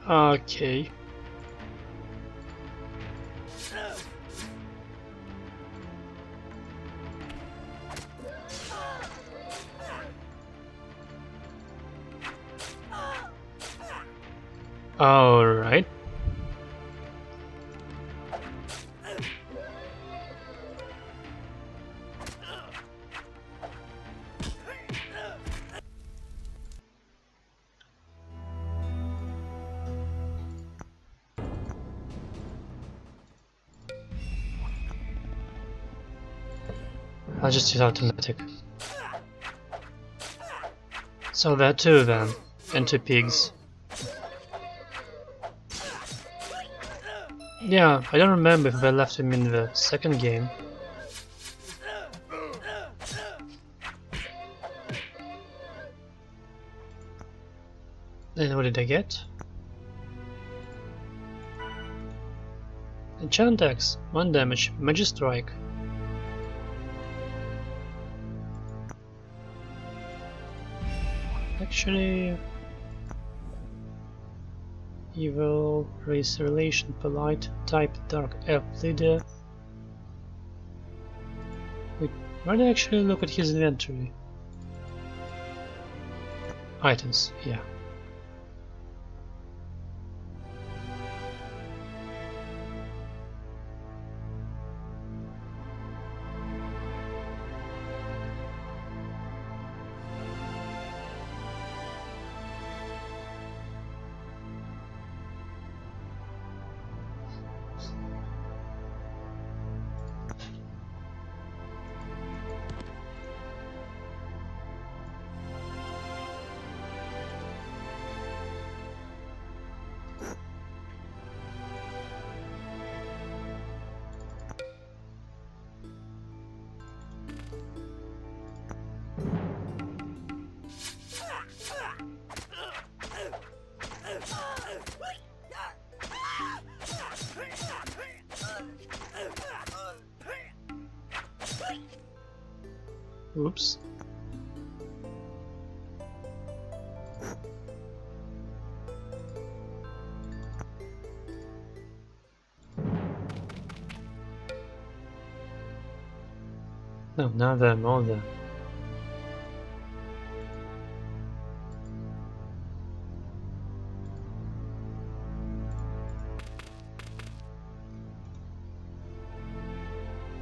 Okay. All right. I'll just use automatic. So there are two of them, and two pigs. Yeah, I don't remember if I left him in the second game. And what did I get? Enchant Axe, 1 damage, Magic Strike. Actually... Evil, Race Relation, Polite, Type, Dark Elf Leader. Wait, why did I actually look at his inventory? Items, yeah. Oops. No, now there are more there.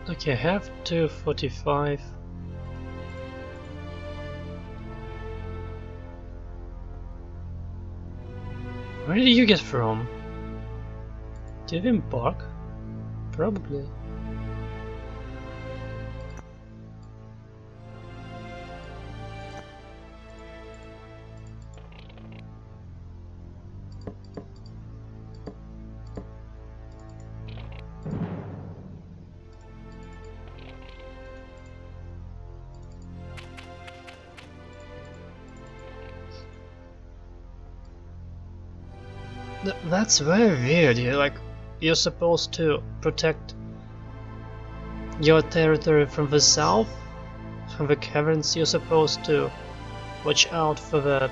Okay, I have 245. Where did you get from? Did you embark? Probably. That's very weird. You're supposed to protect your territory from the south, from the caverns. You're supposed to watch out for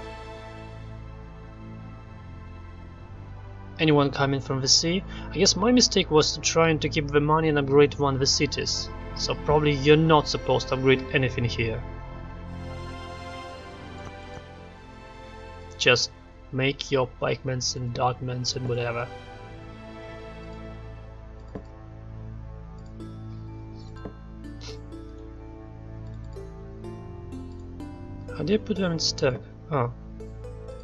anyone coming from the sea. I guess my mistake was to trying to keep the money and upgrade one of the cities. So probably you're not supposed to upgrade anything here. Just make your pikemans and darkmans and whatever. How do you put them in stack? Oh.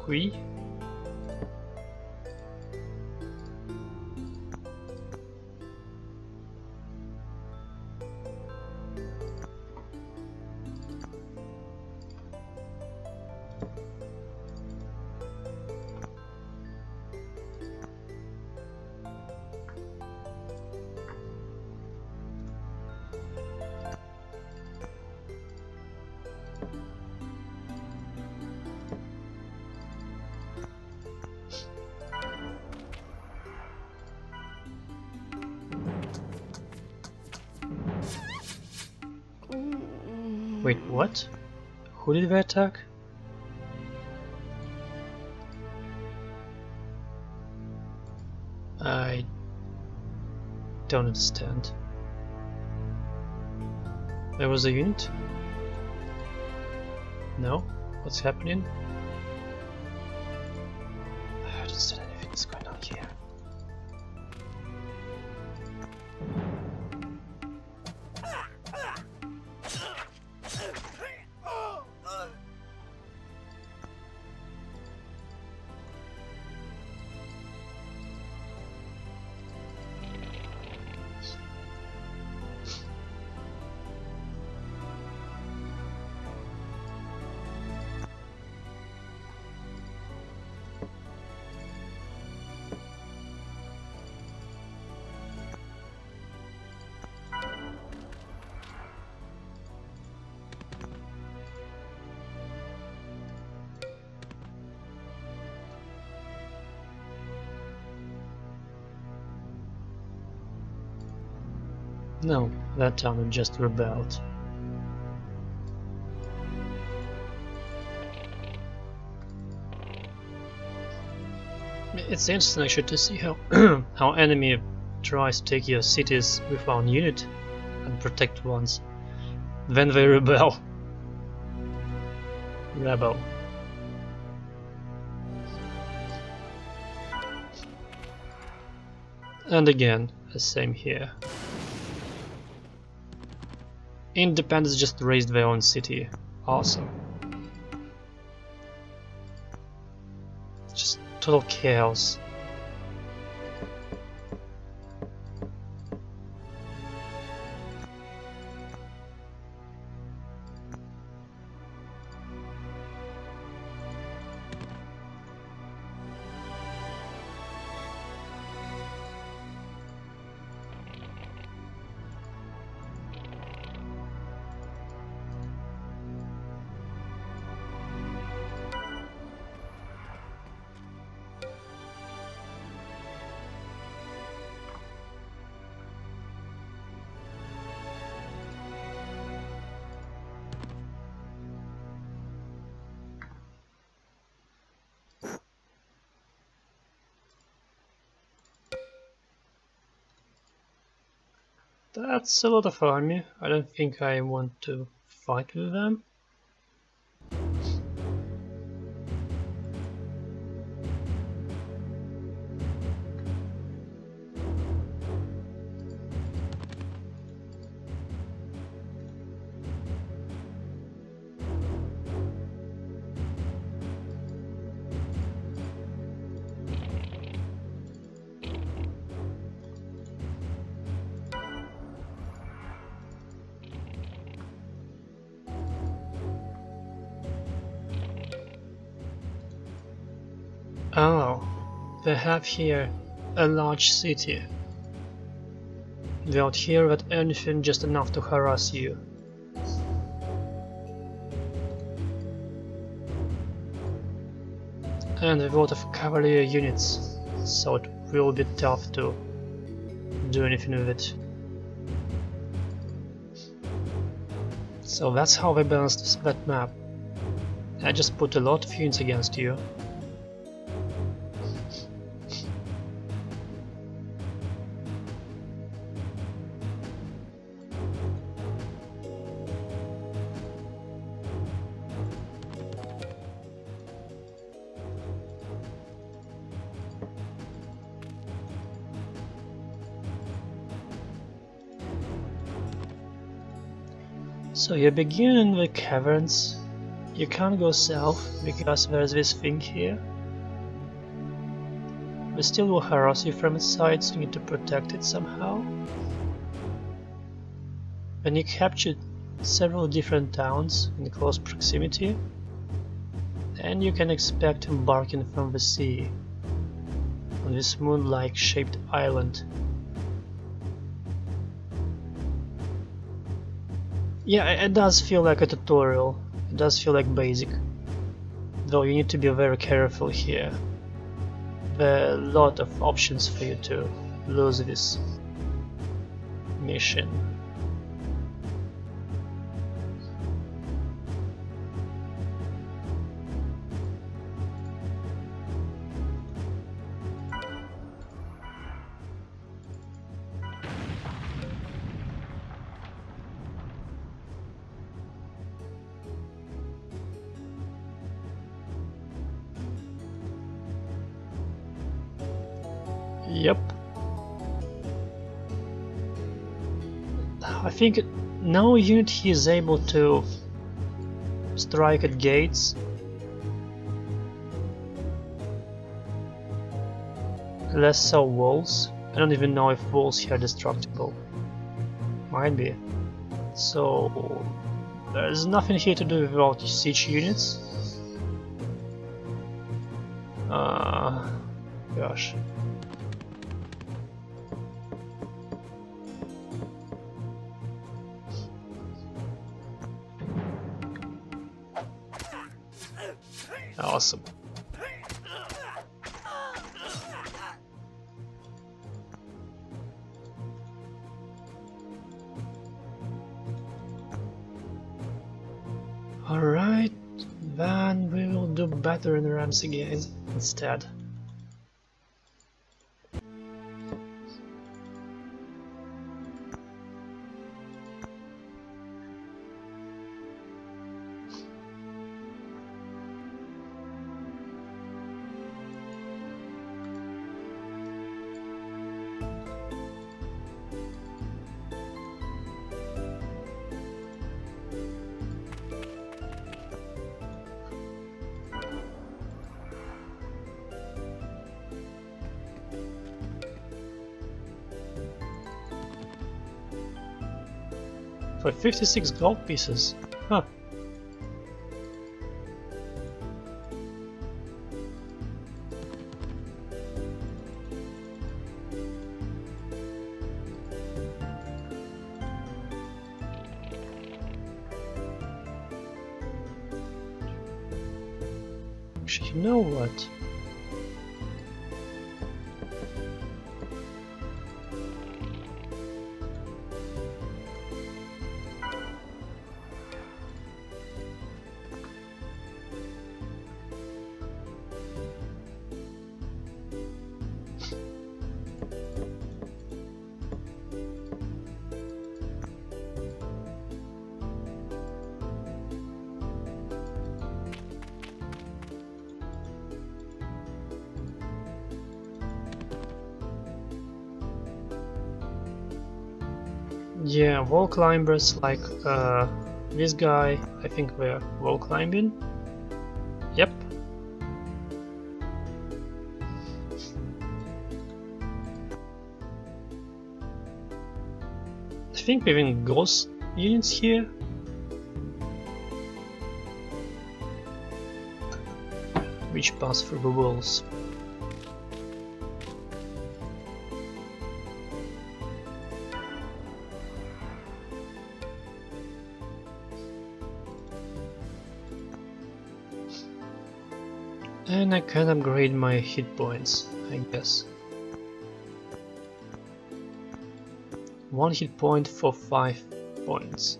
Qui? Wait, what? Who did they attack? I don't understand. There was a unit? No? What's happening? I don't understand anything that's going on here. No, that town had just rebelled. It's interesting actually to see how how enemy tries to take your cities with one unit and protect ones. Then they rebel. Rebel. And again, the same here. Independents just raised their own city. Awesome. Just total chaos. That's a lot of army. I don't think I want to fight with them. Oh, they have here a large city. Without here that anything just enough to harass you. And a lot of cavalry units, so it will be tough to do anything with it. So that's how they balanced that map. I just put a lot of units against you. So you begin in the caverns. You can't go south because there's this thing here. They still will harass you from its side, so you need to protect it somehow. When you captured several different towns in close proximity, then you can expect embarking from the sea on this moon-like shaped island. Yeah, it does feel like a tutorial, it does feel like basic, though you need to be very careful here. There are a lot of options for you to lose this mission. Yep. I think now Unity is able to strike at gates. Less so walls. I don't even know if walls here are destructible. Might be. So there's nothing here to do without siege units. Gosh. Awesome. Scyther and Rams again instead. For 56 gold pieces. Huh. Actually, you know what? Yeah, wall climbers like this guy, I think we're wall climbing. Yep. I think we're in ghost units here. Which pass through the walls. And I can upgrade my hit points, I guess. 1 hit point for 5 points.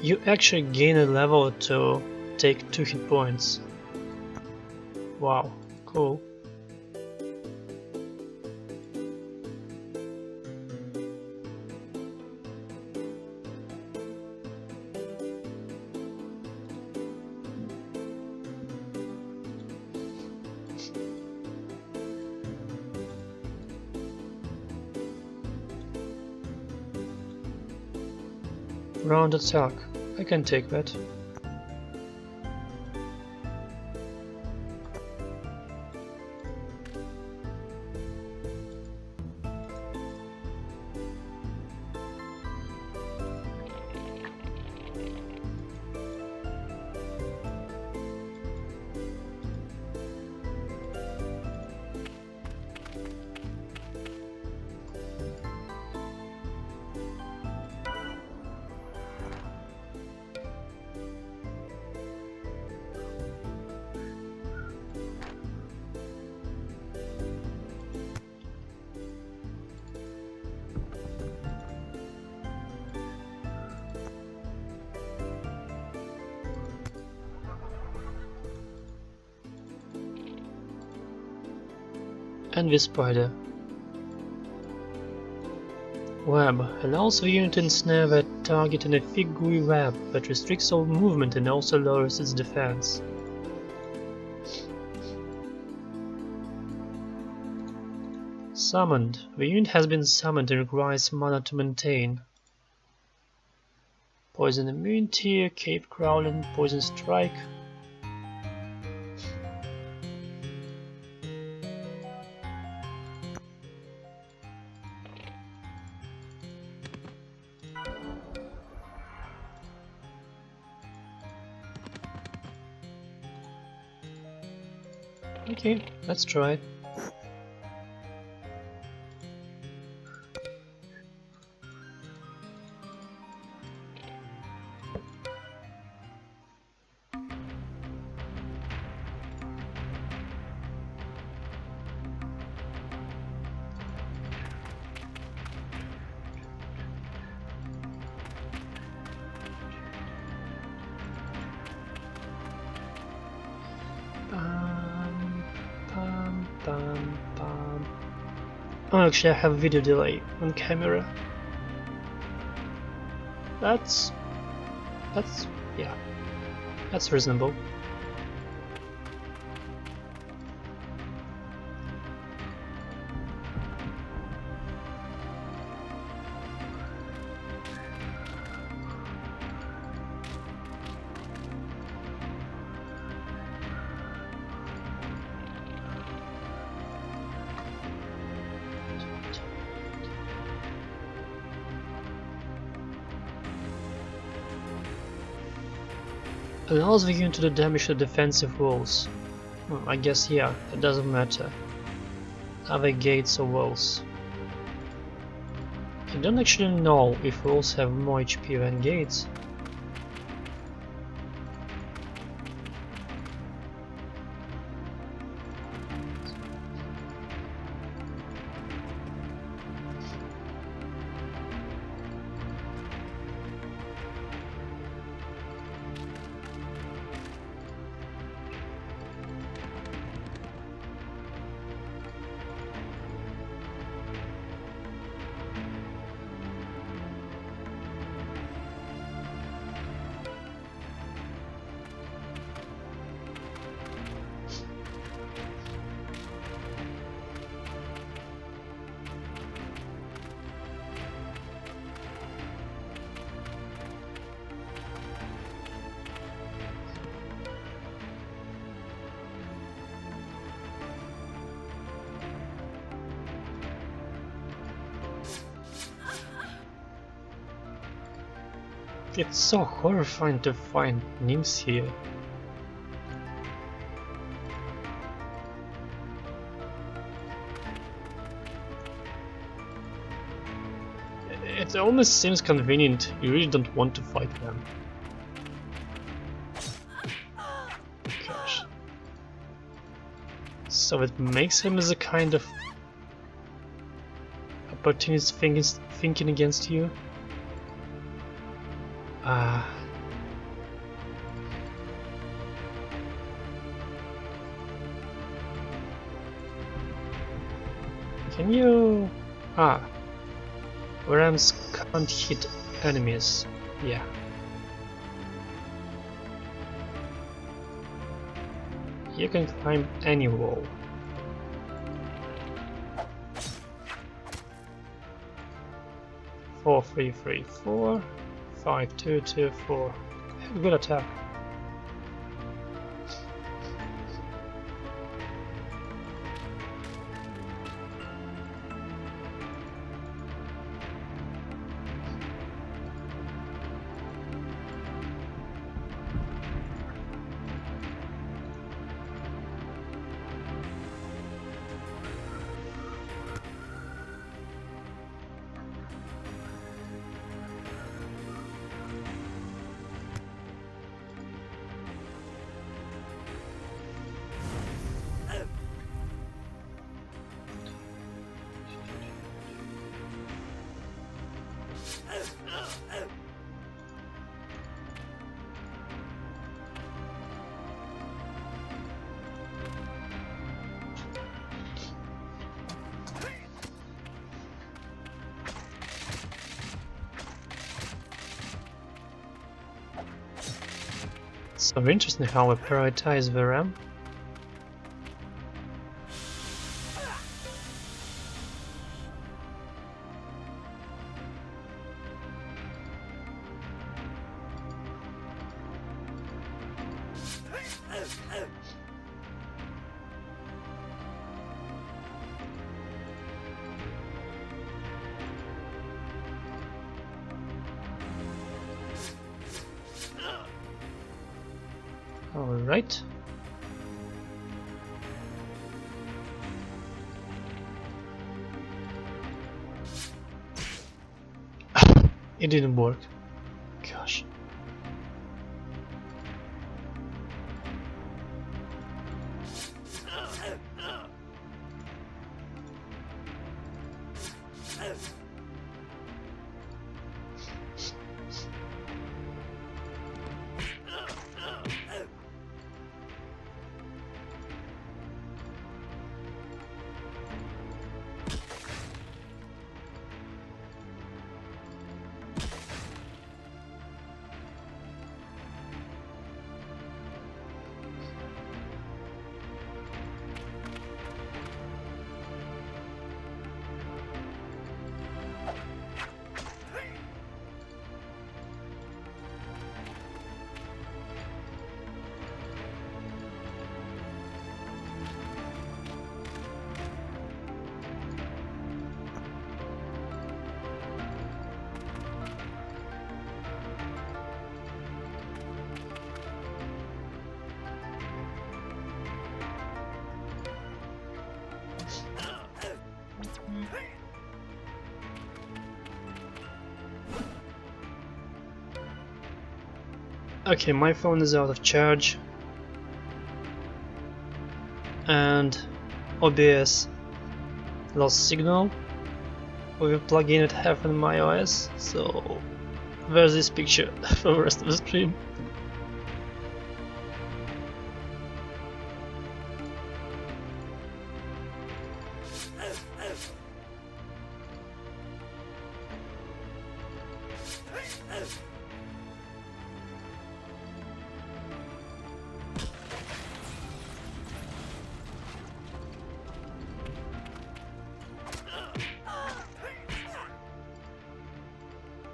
You actually gain a level to take 2 hit points. Wow, cool. Round attack, I can take that. And this spider. Web allows the unit to ensnare their target in a thick gooey web that restricts all movement and also lowers its defense. Summoned. The unit has been summoned and requires mana to maintain. Poison immunity, cave crawling, poison strike. Okay, let's try it. Bum, bum. Oh, actually, I have a video delay on camera. That's yeah, that's reasonable. Allows the unit to do damage to defensive walls. Oh, I guess yeah, it doesn't matter. Other gates or walls. I don't actually know if walls have more HP than gates. It's so horrifying to find nymphs here. It almost seems convenient, you really don't want to fight them. Gosh. So it makes him as a kind of opportunist thinking against you? Can you... Rams can't hit enemies. Yeah. You can climb any wall. Four, 3, 3, 4, 5, 2, 2, 4. Good attack. So interesting how we prioritize the RAM. Alright. It didn't work. Gosh. Okay, my phone is out of charge. And OBS lost signal. With a plugin it have in my OS, so there's this picture for the rest of the stream.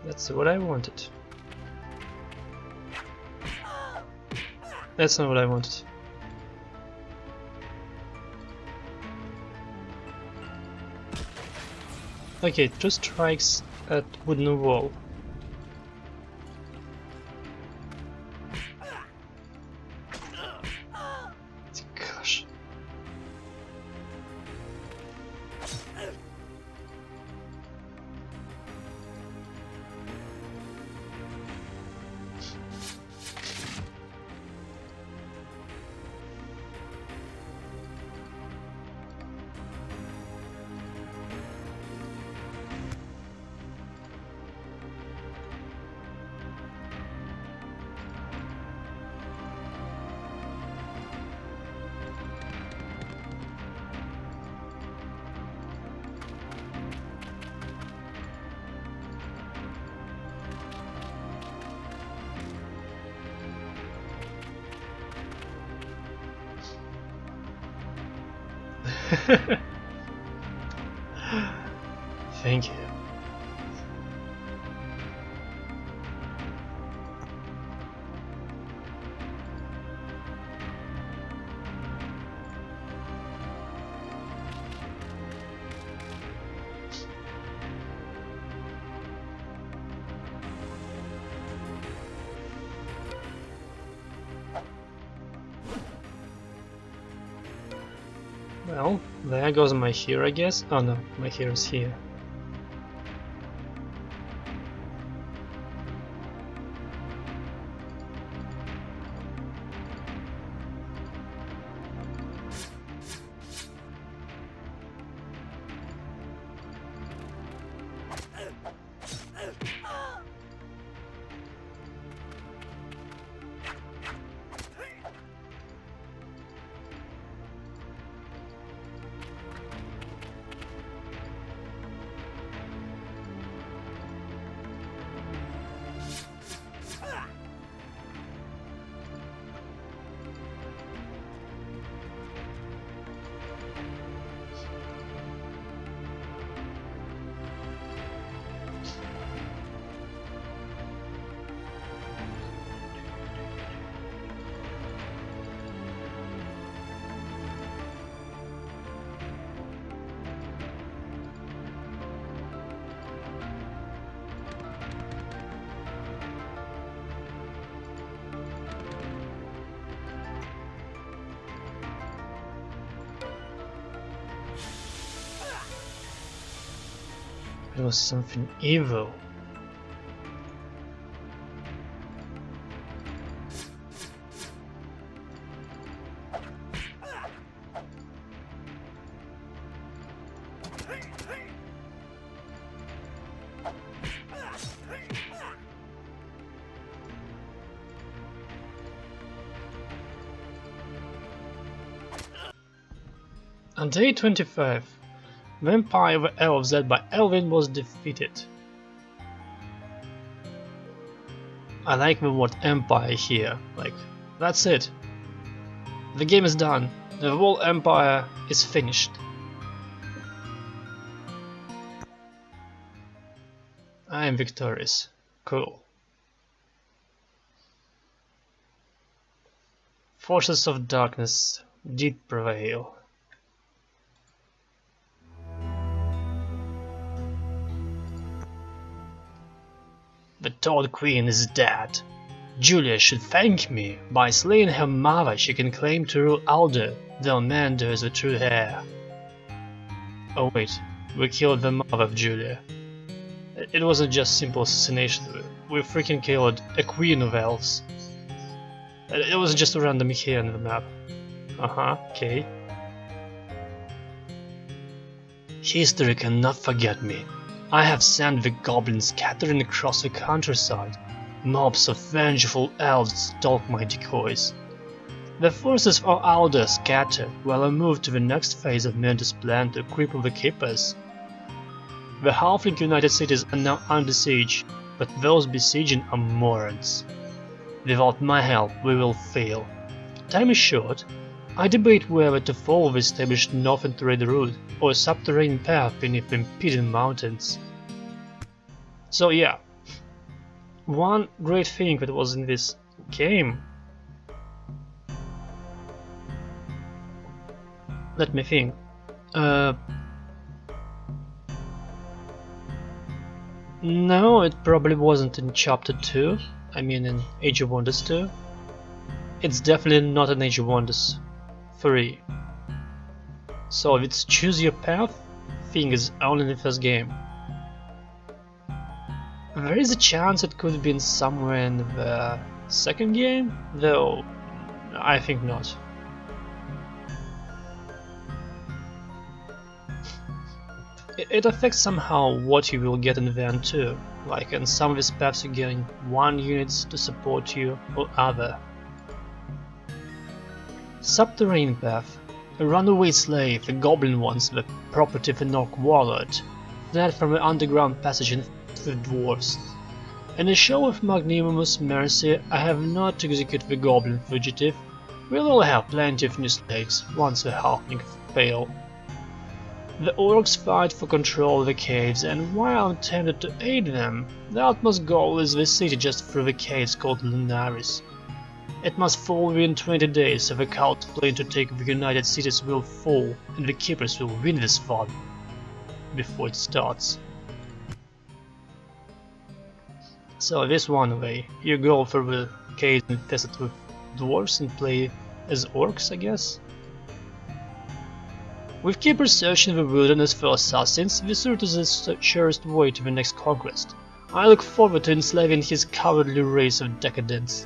That's what I wanted. That's not what I wanted. Okay, 2 strikes at wooden wall. Gosh. Thank you. Well, there goes my hero, I guess. Oh no, my hero's here. It was something evil. On day 25, the Empire of the Elves led by Elvin was defeated. I like the word Empire here, like, that's it. The game is done, the whole Empire is finished. I am victorious. Cool. Forces of darkness did prevail. The Toad Queen is dead. Julia should thank me. By slaying her mother, she can claim to rule Alder, though Mander is the true heir. Oh wait, we killed the mother of Julia. It wasn't just simple assassination, we freaking killed a queen of elves. It was just random here on the map. Okay. History cannot forget me. I have sent the goblins scattering across the countryside. Mobs of vengeful elves stalk my decoys. The forces of Alder scatter while I move to the next phase of Mentor's plan to cripple the Keepers. The halfling United Cities are now under siege, but those besieging are morons. Without my help, we will fail. Time is short. I debate whether to follow the established northern trade route or a subterranean path beneath the impeding mountains. So yeah, one great thing that was in this game, let me think, no, it probably wasn't in Chapter 2, I mean in Age of Wonders 2. It's definitely not in Age of Wonders 3. So if it's choose your path thing is only in the first game. There is a chance it could have been somewhere in the second game, though I think not. It affects somehow what you will get in the end too, like in some of these paths you're getting one unit to support you or other. Subterranean path. A runaway slave, a goblin once the property of an orc warlord, fled from an underground passage in with dwarves. In a show of magnanimous mercy, I have not to execute the goblin fugitive. We'll all have plenty of new slaves once the halfling fail. The orcs fight for control of the caves, and while I'm tempted to aid them, the utmost goal is the city just through the caves called Lunaris. It must fall within 20 days, so the cult plan to take the United Cities will fall, and the Keepers will win this fight before it starts. So this one way, you go through the caves infested with dwarves and play as orcs, I guess? With Keepers searching the wilderness for assassins, this route is the surest way to the next conquest. I look forward to enslaving his cowardly race of decadents.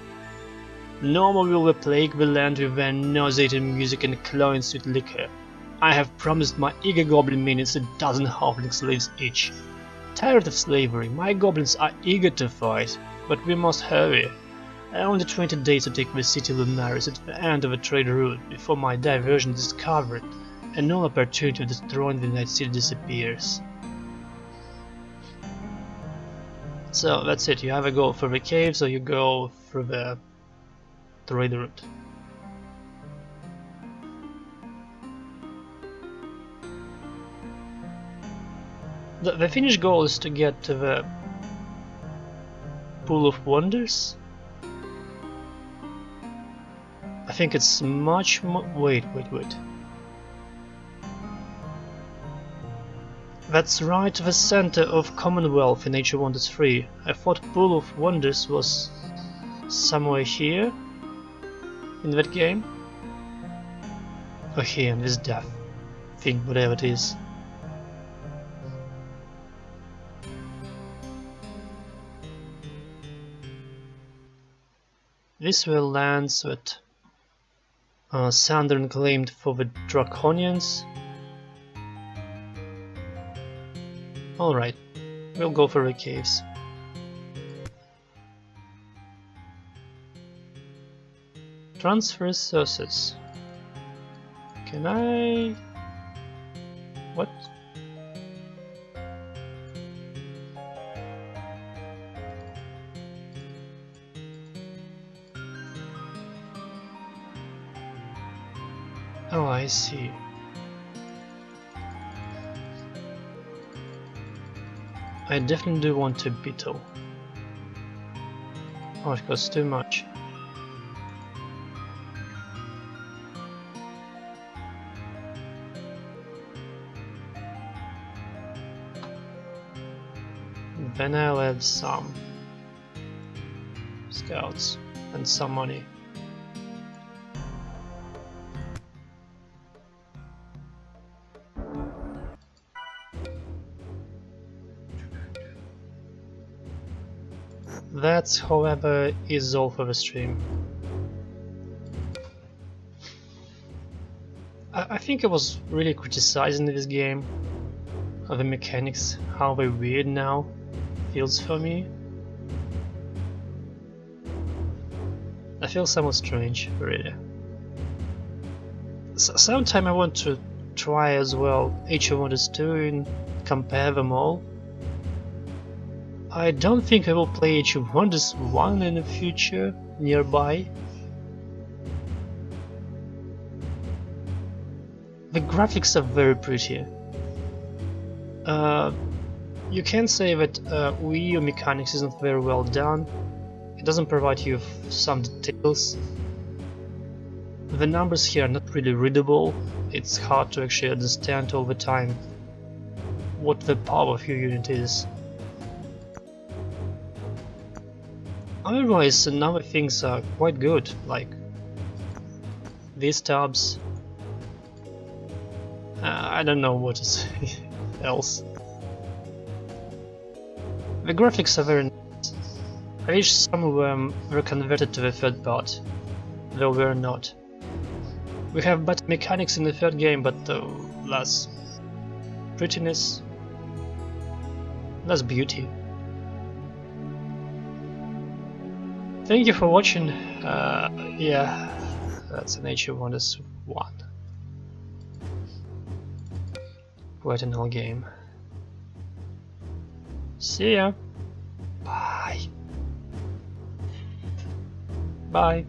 No more will they plague the land with their nauseating music and cloying sweet liquor. I have promised my eager goblin minions a dozen halfling slaves each. Tired of slavery, my goblins are eager to fight, but we must hurry. Only 20 days to take the city Lunaris at the end of the trade route before my diversion is discovered, and no opportunity of destroying the United City disappears. So that's it, you either go through the caves or you go through the trade route. The finished goal is to get to the Pool of Wonders. I think it's much more. Wait. That's right, the center of Commonwealth in Age of Wonders 3. I thought Pool of Wonders was somewhere here in that game. Or here in this death thing, whatever it is. These were lands that Sandern claimed for the Draconians. Alright, we'll go for the caves. Transfer sources. Can I... What? Oh, I see. I definitely do want a beetle. Oh, it costs too much. Then I'll add some scouts and some money. That, however, is all for the stream. I think I was really criticizing this game. The mechanics, how they weird now feels for me. I feel somewhat strange, really. Sometime I want to try as well Age of Wonders 2 and compare them all. I don't think I will play Age of Wonders 1 in the future, nearby. The graphics are very pretty. You can say that Wii U mechanics isn't very well done. It doesn't provide you with some details. The numbers here are not really readable. It's hard to actually understand all the time what the power of your unit is. Otherwise, some other things are quite good, like these tabs. I don't know what is else. The graphics are very nice. I wish some of them were converted to the third part, though we're not. We have better mechanics in the third game, but less prettiness, less beauty. Thank you for watching. Yeah, that's an Age of Wonders 1. Quite an old game. See ya. Bye. Bye.